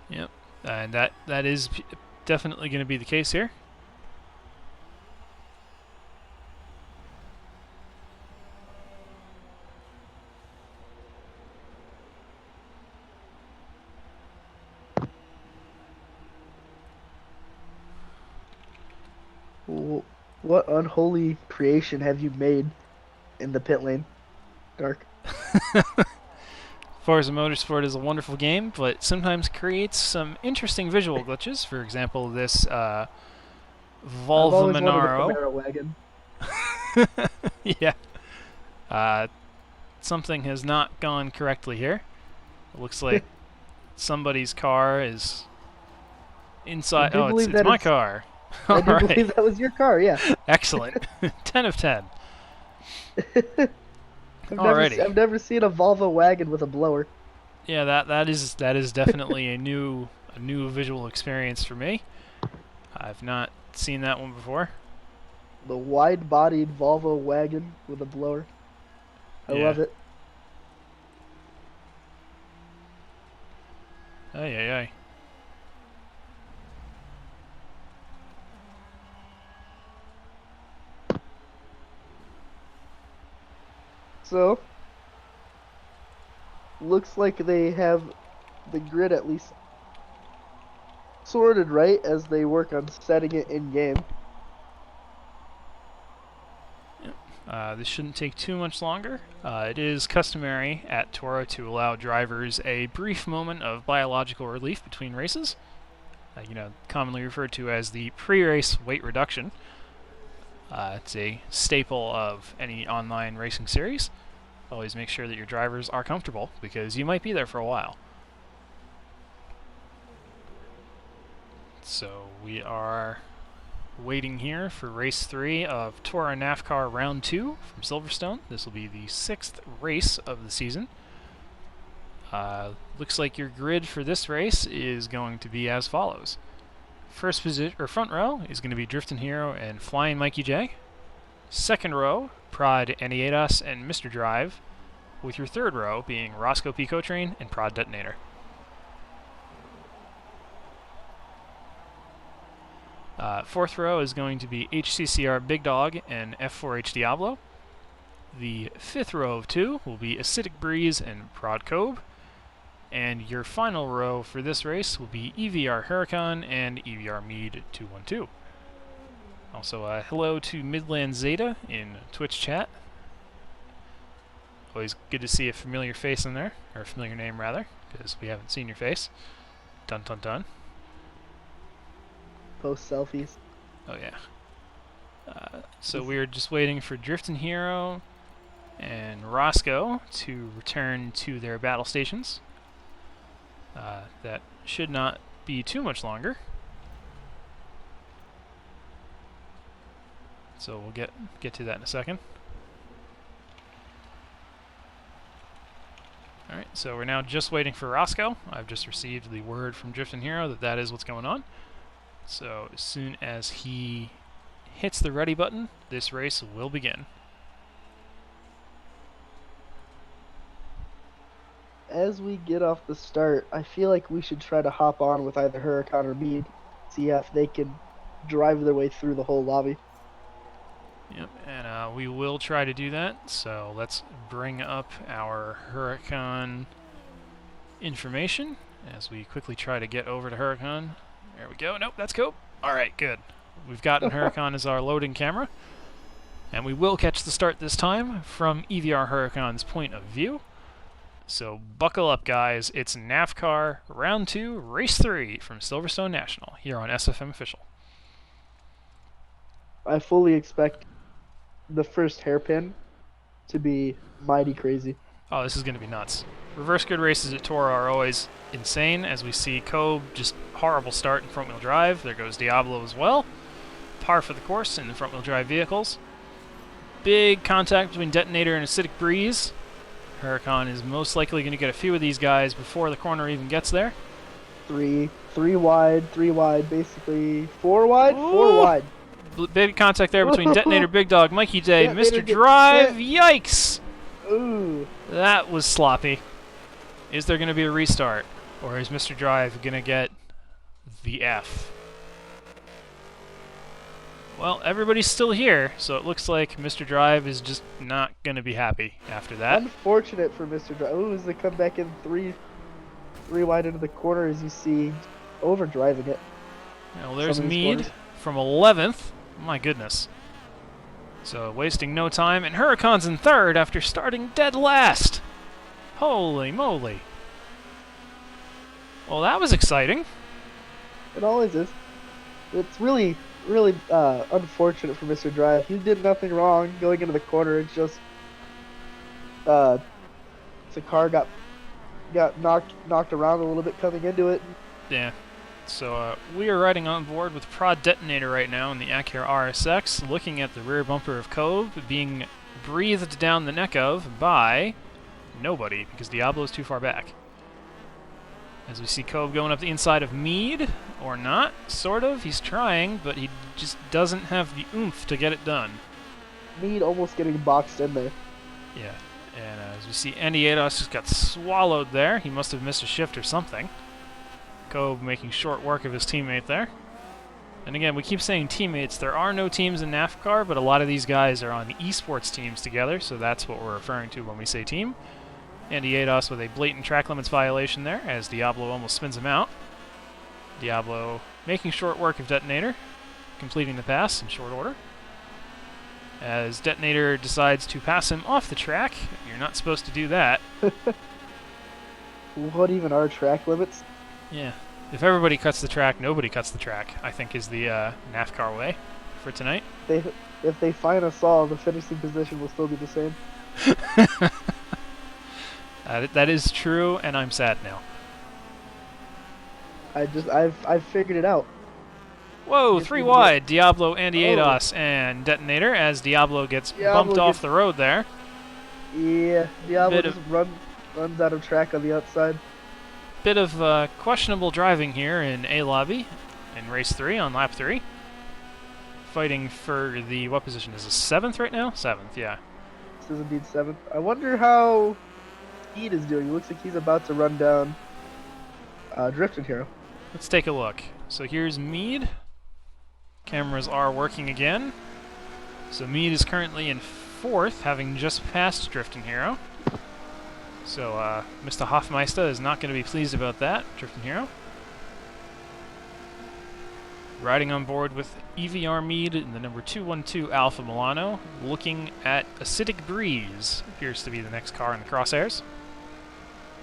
Yep, and that is definitely going to be the case here. What unholy creation have you made in the pit lane, Dark? Forza Motorsport is a wonderful game, but sometimes creates some interesting visual glitches. For example, this I've Volvo always wanted a Monaro. Camaro wagon. Yeah. Uh, something has not gone correctly here. It looks like somebody's car is inside. do Oh, believe it's that my is- car. I All do right. believe that was your car. Yeah. Excellent. 10 of 10. I've Alrighty. never seen a Volvo wagon with a blower. Yeah, that is definitely a new visual experience for me. I've not seen that one before. The wide-bodied Volvo wagon with a blower. I Yeah. love it. Ay, ay, ay. So, looks like they have the grid at least sorted right as they work on setting it in game. This shouldn't take too much longer. It is customary at TORA to allow drivers a brief moment of biological relief between races. Commonly referred to as the pre-race weight reduction. It's a staple of any online racing series. Always make sure that your drivers are comfortable because you might be there for a while. So we are waiting here for race 3 of TORA NAFFCAR Round 2 from Silverstone. This will be the 6th race of the season. Looks like your grid for this race is going to be as follows. First position or front row is going to be Drifting Hero and Flying Mikey J. Second row, Prod Aniadas and Mr. Drive, with your third row being Roscoe Pico Train and Prod Detonator. Fourth row is going to be HCCR Big Dog and F4H Diablo. The fifth row of 2 will be Acidic Breeze and Prod Kobe. And your final row for this race will be EVR Huracan and EVR Mead 212. Also, hello to Midland Zeta in Twitch chat. Always good to see a familiar face in there, or a familiar name rather, because we haven't seen your face. Dun dun dun. Post selfies. Oh yeah. So we're just waiting for Driftin' Hero and Roscoe to return to their battle stations. That should not be too much longer. So we'll get to that in a second. Alright, so we're now just waiting for Roscoe. I've just received the word from Driftin' Hero that is what's going on. So as soon as he hits the ready button, this race will begin. As we get off the start, I feel like we should try to hop on with either Huracan or Mead, see if they can drive their way through the whole lobby. Yep, and we will try to do that. So let's bring up our Huracan information as we quickly try to get over to Huracan. There we go. Nope, that's Cope. Alright, good. We've gotten Huracan as our loading camera. And we will catch the start this time from EVR Huracan's point of view. So buckle up, guys. It's NAFFCAR Round 2, Race 3 from Silverstone National here on SFM Official. I fully expect the first hairpin to be mighty crazy. Oh, this is going to be nuts. Reverse grid races at TORA are always insane, as we see Kobe just horrible start in front-wheel drive. There goes Diablo as well. Par for the course in the front-wheel drive vehicles. Big contact between Detonator and Acidic Breeze. Huracan is most likely going to get a few of these guys before the corner even gets there. Three wide, basically 4 wide, Ooh. 4 wide. Big contact there between Detonator, Big Dog, Mikey J, Detonator Mr. gets Drive. set. Yikes! Ooh. That was sloppy. Is there going to be a restart? Or is Mr. Drive going to get the F? Well, everybody's still here, so it looks like Mr. Drive is just not going to be happy after that. Unfortunate for Mr. Drive. Ooh, as they come back in 3 wide into the corner, as you see, overdriving it. Well, there's Some of these Mead corners. from 11th. My goodness. So wasting no time, and Huracan's in 3rd after starting dead last. Holy moly. Well, that was exciting. It always is. It's really, really unfortunate for Mr. Drive. He did nothing wrong going into the corner. It's just the car got knocked around a little bit coming into it. Yeah. So we are riding on board with Prod Detonator right now in the Acura RSX, looking at the rear bumper of Cove being breathed down the neck of by nobody, because Diablo's too far back. As we see Cove going up the inside of Mead, or not, sort of. He's trying, but he just doesn't have the oomph to get it done. Mead almost getting boxed in there. Yeah. And as we see, Andy Ados just got swallowed there. He must have missed a shift or something. Cove making short work of his teammate there. And again, we keep saying teammates. There are no teams in NAFFCAR, but a lot of these guys are on esports teams together, so that's what we're referring to when we say team. Andy Ados with a blatant track limits violation there, as Diablo almost spins him out. Diablo making short work of Detonator, completing the pass in short order. As Detonator decides to pass him off the track. You're not supposed to do that. What even are track limits? Yeah. If everybody cuts the track, nobody cuts the track, I think is the NAFFCAR way for tonight. If they find us all, the finishing position will still be the same. That is true, and I'm sad now. I've figured it out. Whoa, three wide. Diablo, Andy Ados, and Detonator as Diablo gets bumped off the road there. Yeah, Diablo just runs out of track on the outside. Bit of questionable driving here in A lobby in race 3 on lap 3. Fighting for the, what position is this? 7th right now? 7th, yeah. This is indeed 7th. I wonder how Heat is doing. It looks like he's about to run down Drifting Hero. Let's take a look. So here's Mead. Cameras are working again. So Mead is currently in 4th, having just passed Drifting Hero. So Mr. Hofmeister is not going to be pleased about that, Drifting Hero. Riding on board with EVR Mead in the number 212 Alfa Milano, looking at Acidic Breeze. Appears to be the next car in the crosshairs.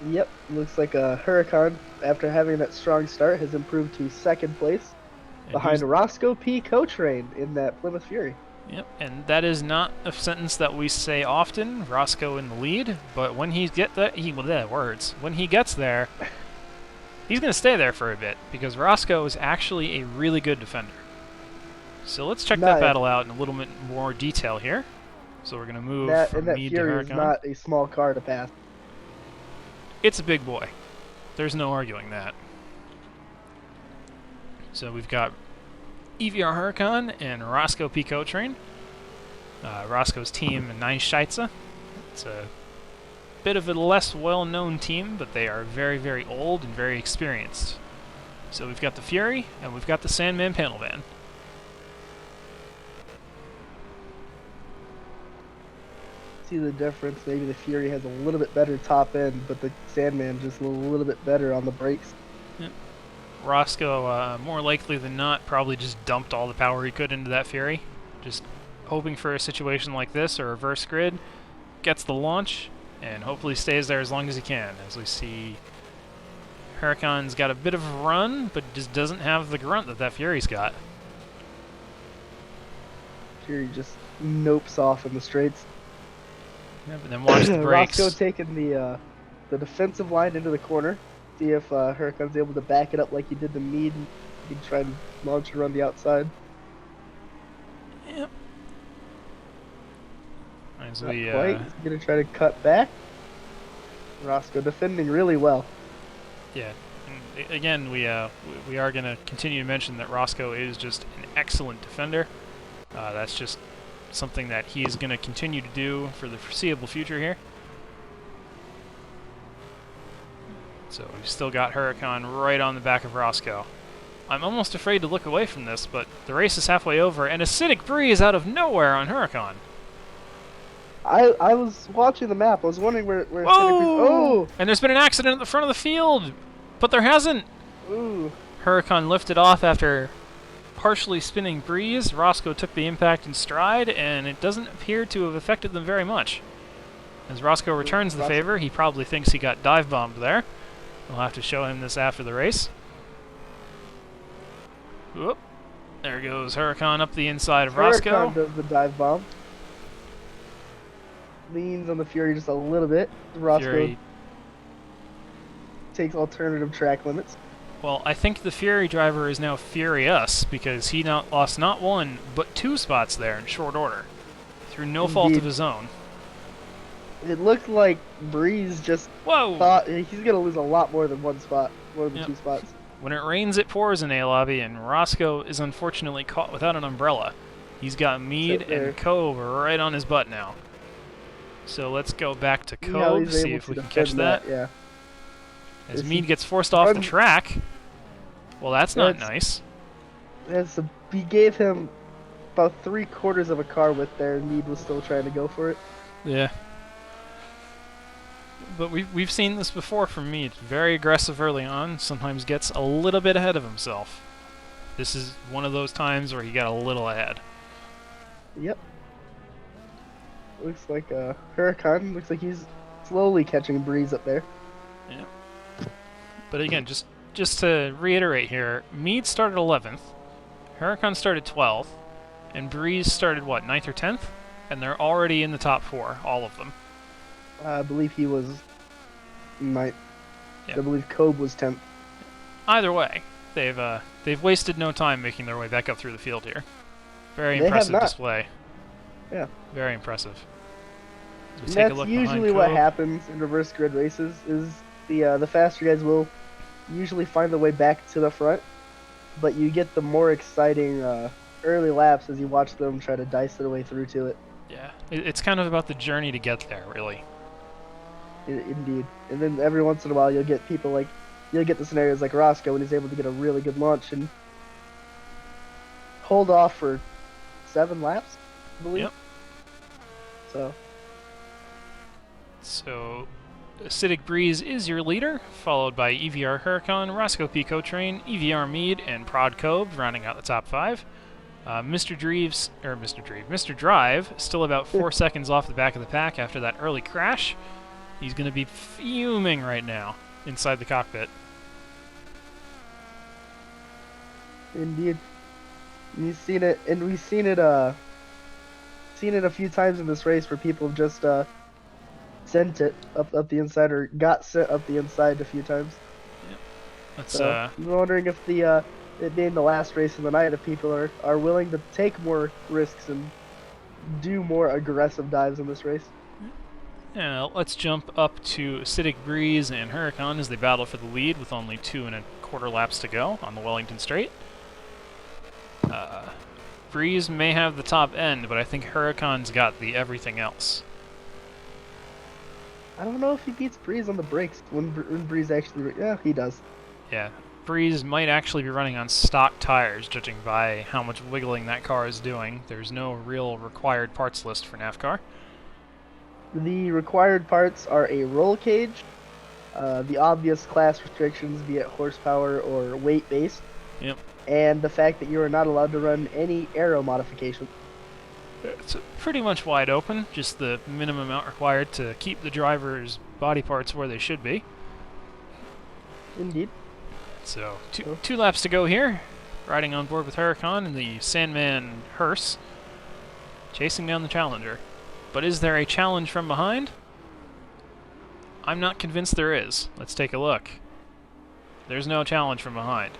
Yep, looks like a Huracan, after having that strong start, has improved to 2nd place behind Roscoe P. Coltrane in that Plymouth Fury. Yep, and that is not a sentence that we say often. Roscoe in the lead, but when he gets there, when he gets there, he's going to stay there for a bit because Roscoe is actually a really good defender. So let's check that battle out in a little bit more detail here. So we're going to move from Mead to Huracan. Fury is not a small car to pass. It's a big boy. There's no arguing that. So we've got EVR Huracan and Roscoe P. Coltrane. Roscoe's team, Nine Scheitze. It's a bit of a less well-known team, but they are very, very old and very experienced. So we've got the Fury, and we've got the Sandman panel van. See the difference? Maybe the Fury has a little bit better top end, but the Sandman just a little bit better on the brakes. Yep. Roscoe, more likely than not, probably just dumped all the power he could into that Fury. Just hoping for a situation like this, or reverse grid. Gets the launch, and hopefully stays there as long as he can. As we see, Huracan's got a bit of a run, but just doesn't have the grunt that Fury's got. Fury just nopes off in the straights. Yep, and then watch the brakes. Roscoe taking the defensive line into the corner. See if Huracan's able to back it up like he did to Mead. He can try and launch around the outside. Yep. As Not quite. He's going to try to cut back. Roscoe defending really well. Yeah. And again, we are going to continue to mention that Roscoe is just an excellent defender. That's just something that he is going to continue to do for the foreseeable future here. So we've still got Huracan right on the back of Roscoe. I'm almost afraid to look away from this, but the race is halfway over, and Acidic Breeze out of nowhere on Huracan. I was watching the map. I was wondering where Acidic Breeze... Oh! And there's been an accident at the front of the field, but there hasn't. Ooh. Huracan lifted off after partially spinning Breeze. Roscoe took the impact in stride, and it doesn't appear to have affected them very much. As Roscoe returns the favor, he probably thinks he got dive bombed there. We'll have to show him this after the race. Whoop. There goes Huracan up the inside of Roscoe. Huracan does the dive bomb. Leans on the Fury just a little bit. Roscoe Fury. Takes alternative track limits. Well, I think the Fury driver is now furious because he lost not one, but 2 spots there in short order, through no fault of his own. It looked like Breeze just thought he's going to lose a lot more than 1 spot, more than 2 spots. When it rains, it pours in A-Lobby, and Roscoe is unfortunately caught without an umbrella. He's got Mead and Cove right on his butt now. So let's go back to Cove, see if we can catch that. Yeah. As Mead gets forced off the track. Well, that's not nice. He gave him about 3/4 of a car width there, and Mead was still trying to go for it. Yeah. But we've seen this before from Mead. Very aggressive early on, sometimes gets a little bit ahead of himself. This is one of those times where he got a little ahead. Yep. Looks like Huracan. Looks like he's slowly catching Breeze up there. Yeah. But again, just to reiterate here, Mead started 11th, Huracan started 12th, and Breeze started, what, 9th or 10th? And they're already in the top 4, all of them. I believe he was 9th. Yeah. I believe Kobe was 10th. Either way, they've wasted no time making their way back up through the field here. Very impressive display. Yeah. Very impressive. That's usually what happens in reverse grid races. Is the faster guys will usually find their way back to the front, but you get the more exciting early laps as you watch them try to dice their way through to it. Yeah, it's kind of about the journey to get there, really. Indeed. And then every once in a while you'll get people like, you'll get the scenarios like Roscoe when he's able to get a really good launch and hold off for 7 laps, I believe. Yep. So, Acidic Breeze is your leader, followed by EVR Huracan, Roscoe P. Cotrain, EVR Mead, and Prod Cove, rounding out the top 5. Mr. Drive, still about 4 seconds off the back of the pack after that early crash. He's going to be fuming right now inside the cockpit. Indeed. You've seen it, and we've seen it a few times in this race where people have just sent it up the inside, or got sent up the inside a few times. Yeah. I'm wondering if it being the last race of the night, if people are willing to take more risks and do more aggressive dives in this race. Yeah, let's jump up to Acidic Breeze and Huracan as they battle for the lead with only 2 1/4 laps to go on the Wellington Straight. Breeze may have the top end, but I think Huracan's got the everything else. I don't know if he beats Breeze on the brakes when Breeze actually... Yeah, he does. Yeah, Breeze might actually be running on stock tires, judging by how much wiggling that car is doing. There's no real required parts list for NAFFCAR. The required parts are a roll cage, the obvious class restrictions, be it horsepower or weight based, yep, and the fact that you are not allowed to run any aero modification. It's pretty much wide open, just the minimum amount required to keep the driver's body parts where they should be. Indeed. So, two laps to go here. Riding on board with Huracan and the Sandman hearse, chasing down the Challenger. But is there a challenge from behind? I'm not convinced there is. Let's take a look. There's no challenge from behind.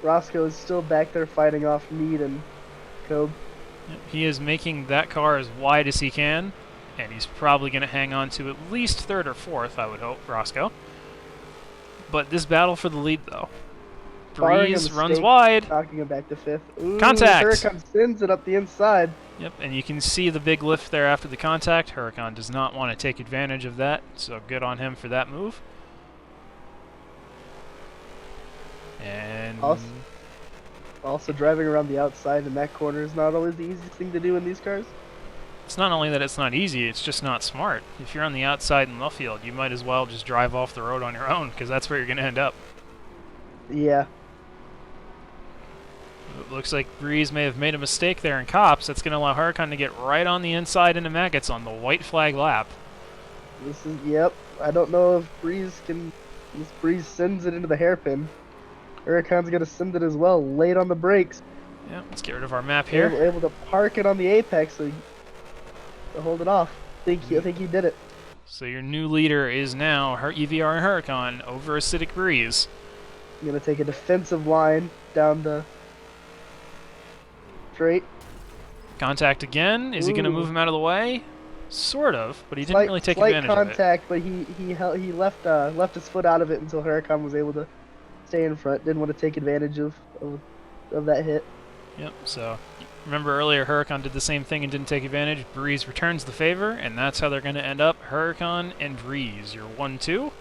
Roscoe is still back there fighting off Mead and Kobe. He is making that car as wide as he can, and he's probably going to hang on to at least 3rd or 4th, I would hope, Roscoe. But this battle for the lead, though. Breeze runs wide. Knocking him back to 5th. Ooh, contact! Huracan sends it up the inside. Yep, and you can see the big lift there after the contact. Huracan does not want to take advantage of that, so good on him for that move. And... Also, driving around the outside in that corner is not always the easiest thing to do in these cars. It's not only that it's not easy, it's just not smart. If you're on the outside in the field, you might as well just drive off the road on your own, because that's where you're going to end up. Yeah. It looks like Breeze may have made a mistake there in Cops. That's going to allow Huracan to get right on the inside into Maggots on the white flag lap. This is, yep. I don't know if Breeze can. This Breeze sends it into the hairpin. Huracan's gonna send it as well, late on the brakes. Yeah, let's get rid of our map here. Able to park it on the apex to hold it off. I think he did it. So your new leader is now her EVR Huracan over Acidic Breeze. I'm gonna take a defensive line down the straight. Contact again. Is he going to move him out of the way? Sort of, but he didn't really take slight advantage of it. contact, but he left his foot out of it until Huracan was able to stay in front. Didn't want to take advantage of that hit. Yep, so remember earlier Huracan did the same thing and didn't take advantage. Breeze returns the favor, and that's how they're going to end up. Huracan and Breeze, you're 1-2.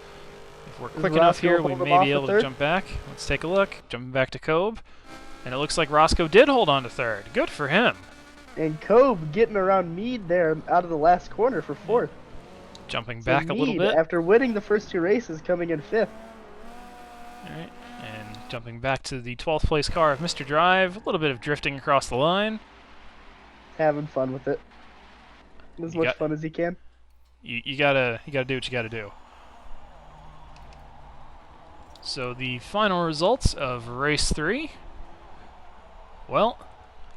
If we're quick enough here, we may be able to jump back. Let's take a look. Jumping back to Kobe. And it looks like Roscoe did hold on to third. Good for him. And Kobe getting around Mead there out of the last corner for fourth. Jumping back a little bit. After winning the first two races, coming in fifth. Alright, and jumping back to the 12th place car of Mr. Drive. A little bit of drifting across the line. Having fun with it. As much fun as he can. You gotta do what you gotta do. So the final results of race 3. Well,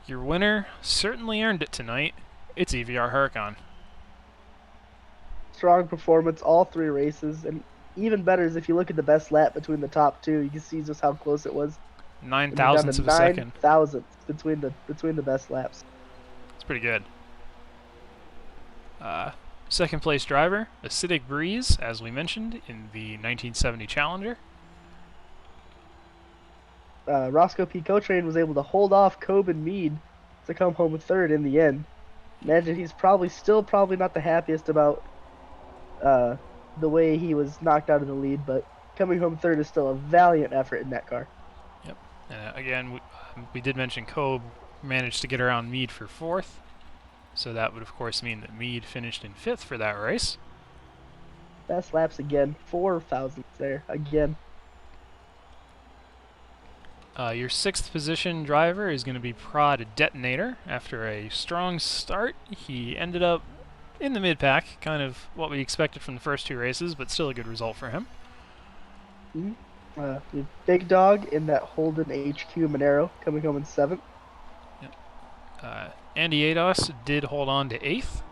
your winner certainly earned it tonight. It's EVR Huracan. Strong performance all three races, and even better is if you look at the best lap between the top two, you can see just how close it was. 9 thousandths of a second. 9 thousandths between the best laps. It's pretty good. Second place driver, Acidic Breeze, as we mentioned, in the 1970 Challenger. Roscoe P. Cotrain was able to hold off Kobe and Mead to come home with third in the end. Imagine he's probably not the happiest about the way he was knocked out of the lead, but coming home third is still a valiant effort in that car. Yep. Again, we did mention Kobe managed to get around Mead for fourth, so that would of course mean that Mead finished in fifth for that race. Best laps again, 4 thousandths there again. Your sixth position driver is going to be Prod Detonator. After a strong start, he ended up in the mid-pack, kind of what we expected from the first two races, but still a good result for him. The big dog in that Holden HQ Monero coming home in seventh. Yep. Andy Ados did hold on to eighth,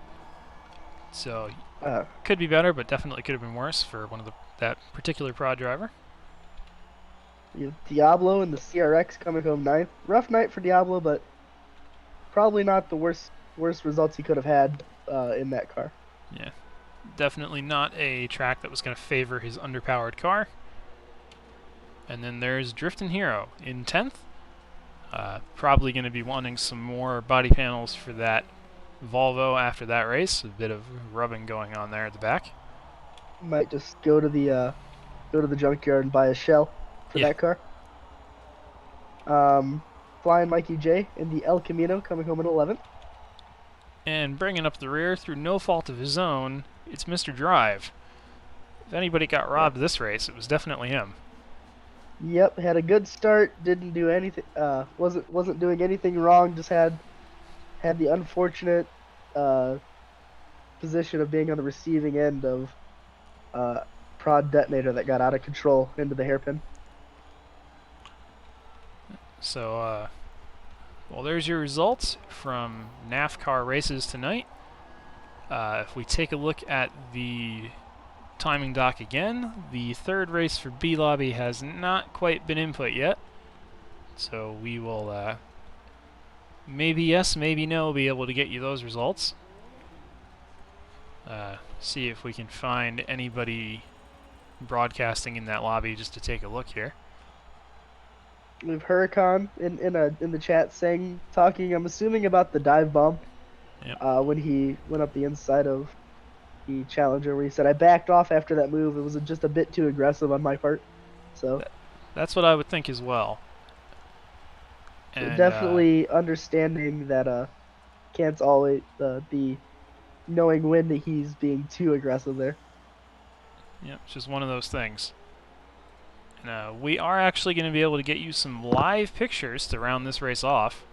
so could be better, but definitely could have been worse for that particular Prod driver. Diablo and the CRX coming home ninth. Rough night for Diablo, but probably not the worst results he could have had in that car. Yeah, definitely not a track that was going to favor his underpowered car. And then there's Driftin' Hero in 10th. Probably going to be wanting some more body panels for that Volvo after that race. A bit of rubbing going on there at the back. Might just go to the junkyard and buy a shell for that car. Flying Mikey J in the El Camino coming home in 11th. And bringing up the rear through no fault of his own, it's Mr. Drive. If anybody got robbed this race, it was definitely him. Yep, had a good start, didn't do anything, wasn't doing anything wrong, just had the unfortunate position of being on the receiving end of Prod Detonator that got out of control into the hairpin. So, well, there's your results from NAFFCAR races tonight. If we take a look at the timing dock again, the third race for B Lobby has not quite been input yet. So we will, maybe yes, maybe no, be able to get you those results. See if we can find anybody broadcasting in that lobby just to take a look here. We have Huracan in the chat talking, I'm assuming about the dive bomb. Yep. When he went up the inside of the Challenger, where he said, I backed off after that move. It was just a bit too aggressive on my part. So that's what I would think as well. And, definitely understanding that can't always be knowing when that he's being too aggressive there. Yep, it's just one of those things. And we are actually going to be able to get you some live pictures to round this race off.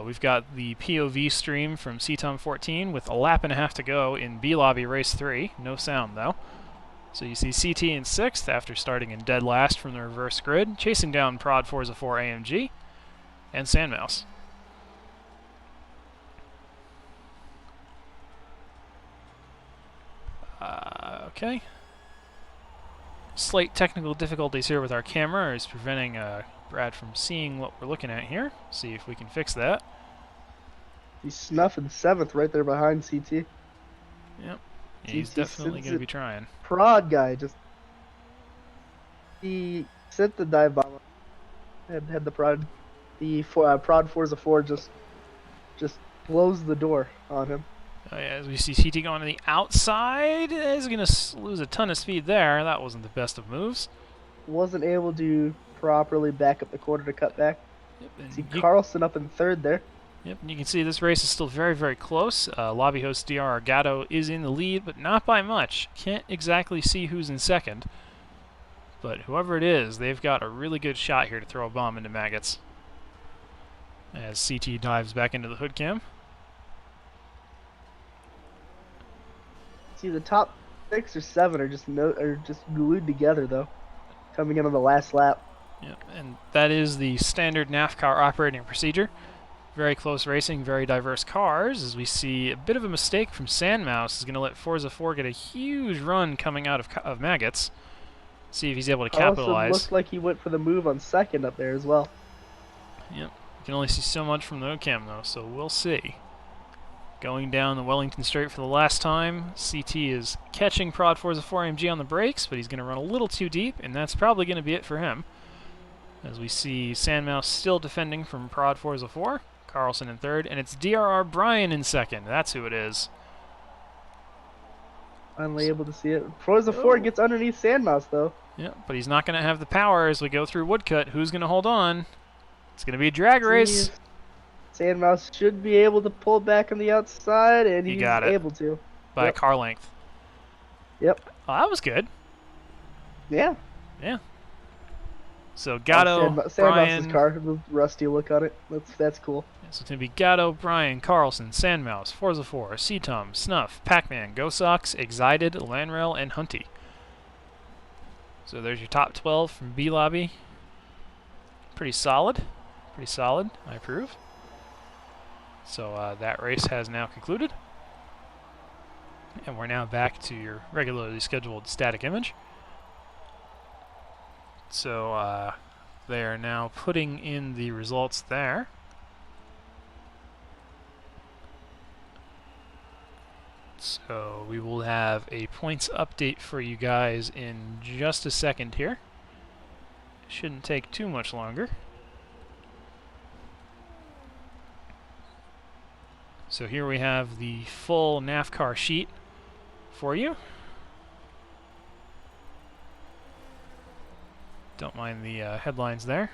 We've got the POV stream from CTOM 14 with a lap and a half to go in B Lobby Race 3. No sound, though. So you see CT in 6th after starting in dead last from the reverse grid, chasing down Prod Forza 4 AMG and Sandmouse. Okay. Slight technical difficulties here with our camera is preventing Brad from seeing what we're looking at here. See if we can fix that. He's snuffing 7th right there behind CT. Yep. He's definitely going to be trying. Prod guy he sent the dive bomb and had the Prod. The Prod Forza 4 just blows the door on him. Oh yeah, as we see CT going to the outside, he's going to lose a ton of speed there. That wasn't the best of moves. Wasn't able to properly back up the corner to cut back. Yep, See Carlson up in 3rd there. Yep, and you can see this race is still very, very close. Lobby host DR Gatto is in the lead, but not by much. Can't exactly see who's in 2nd. But whoever it is, they've got a really good shot here to throw a bomb into Maggots. As CT dives back into the hood cam. See, the top 6 or 7 are just glued together though, coming in on the last lap. Yep, and that is the standard NAFFCAR operating procedure. Very close racing, very diverse cars. As we see a bit of a mistake from Sandmouse is going to let Forza 4 get a huge run coming out of Maggots. See if he's able to capitalize. Looks like he went for the move on 2nd up there as well. Yep, you can only see so much from the hood cam though, so we'll see. Going down the Wellington Straight for the last time. CT is catching Prod Forza 4 AMG on the brakes, but he's going to run a little too deep, and that's probably going to be it for him. As we see Sandmouse still defending from Prod Forza 4, Carlson in 3rd, and it's DRR Brian in 2nd. That's who it is. Finally able to see it. Forza 4 gets underneath Sandmouse though. Yeah, but he's not going to have the power as we go through Woodcut. Who's going to hold on? It's going to be a drag race. Sandmouse should be able to pull back on the outside, and he's able to. By a car length. Yep. Oh, that was good. Yeah. Yeah. So Gatto, Brian... Sandmouse's car, the rusty look on it. That's cool. Yeah, so it's going to be Gatto, Brian, Carlson, Sandmouse, Forza 4, CTOM, Snuff, Pac-Man, Go Sox, Excited, Lanrail, and Hunty. So there's your top 12 from B Lobby. Pretty solid. Pretty solid. I approve. So that race has now concluded. And we're now back to your regularly scheduled static image. So they are now putting in the results there. So we will have a points update for you guys in just a second here. Shouldn't take too much longer. So here we have the full NAFFCAR sheet for you. Don't mind the headlines there.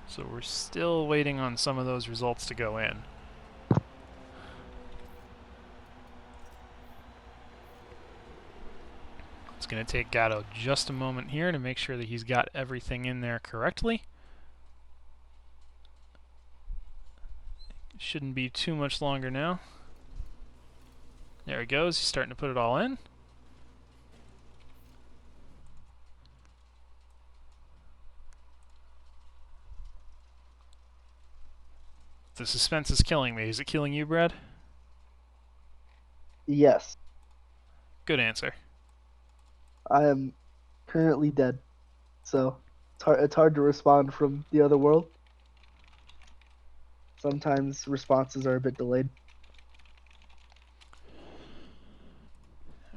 So we're still waiting on some of those results to go in. It's going to take Gatto just a moment here to make sure that he's got everything in there correctly. Shouldn't be too much longer now. There he goes. He's starting to put it all in. The suspense is killing me. Is it killing you, Brad? Yes. Good answer. I am currently dead, so it's hard to respond from the other world. Sometimes responses are a bit delayed.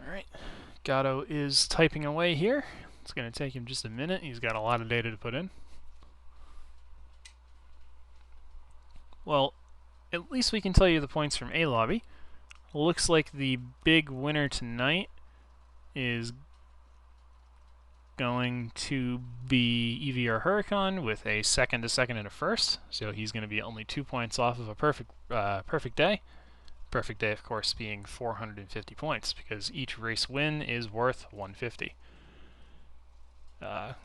Alright. Gatto is typing away here. It's going to take him just a minute. He's got a lot of data to put in. Well, at least we can tell you the points from A Lobby. Looks like the big winner tonight is going to be EVR Huracan with a second, a second, and a first. So he's going to be only 2 points off of a perfect day. Perfect day, of course, being 450 points because each race win is worth 150.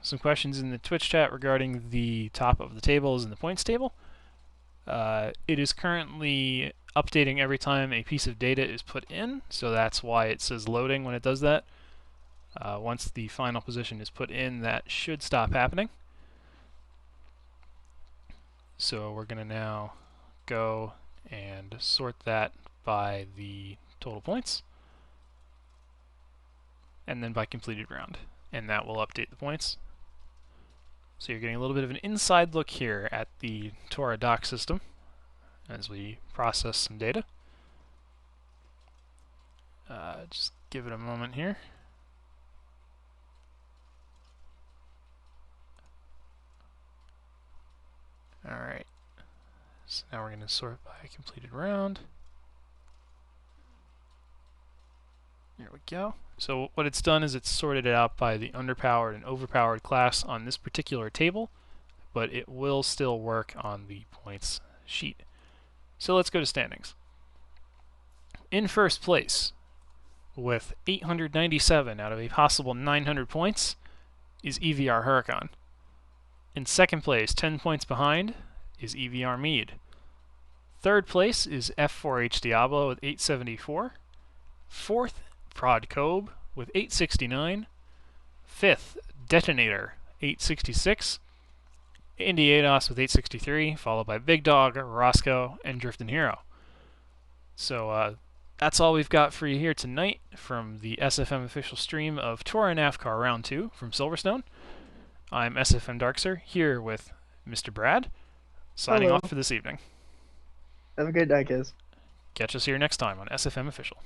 Some questions in the Twitch chat regarding the top of the tables and the points table. It is currently updating every time a piece of data is put in, so that's why it says loading when it does that. Once the final position is put in, that should stop happening. So we're going to now go and sort that by the total points, and then by completed round, and that will update the points. So you're getting a little bit of an inside look here at the TORA dock system as we process some data. Just give it a moment here. Alright, so now we're going to sort by completed round. There we go. So what it's done is it's sorted it out by the underpowered and overpowered class on this particular table, but it will still work on the points sheet. So let's go to standings. In first place, with 897 out of a possible 900 points, is EVR Huracan. In second place, 10 points behind, is EVR Mead. Third place is F4H Diablo with 874. Fourth, Prod Kobe with 869. Fifth, Detonator, 866. Indy Ados with 863, followed by Big Dog, Roscoe, and Driftin' Hero. So that's all we've got for you here tonight from the SFM official stream of TORA NAFFCAR Round 2 from Silverstone. I'm SFM Darkser, here with Mr. Brad, signing Hello. off for this evening. Have a good night, guys. Catch us here next time on SFM Official.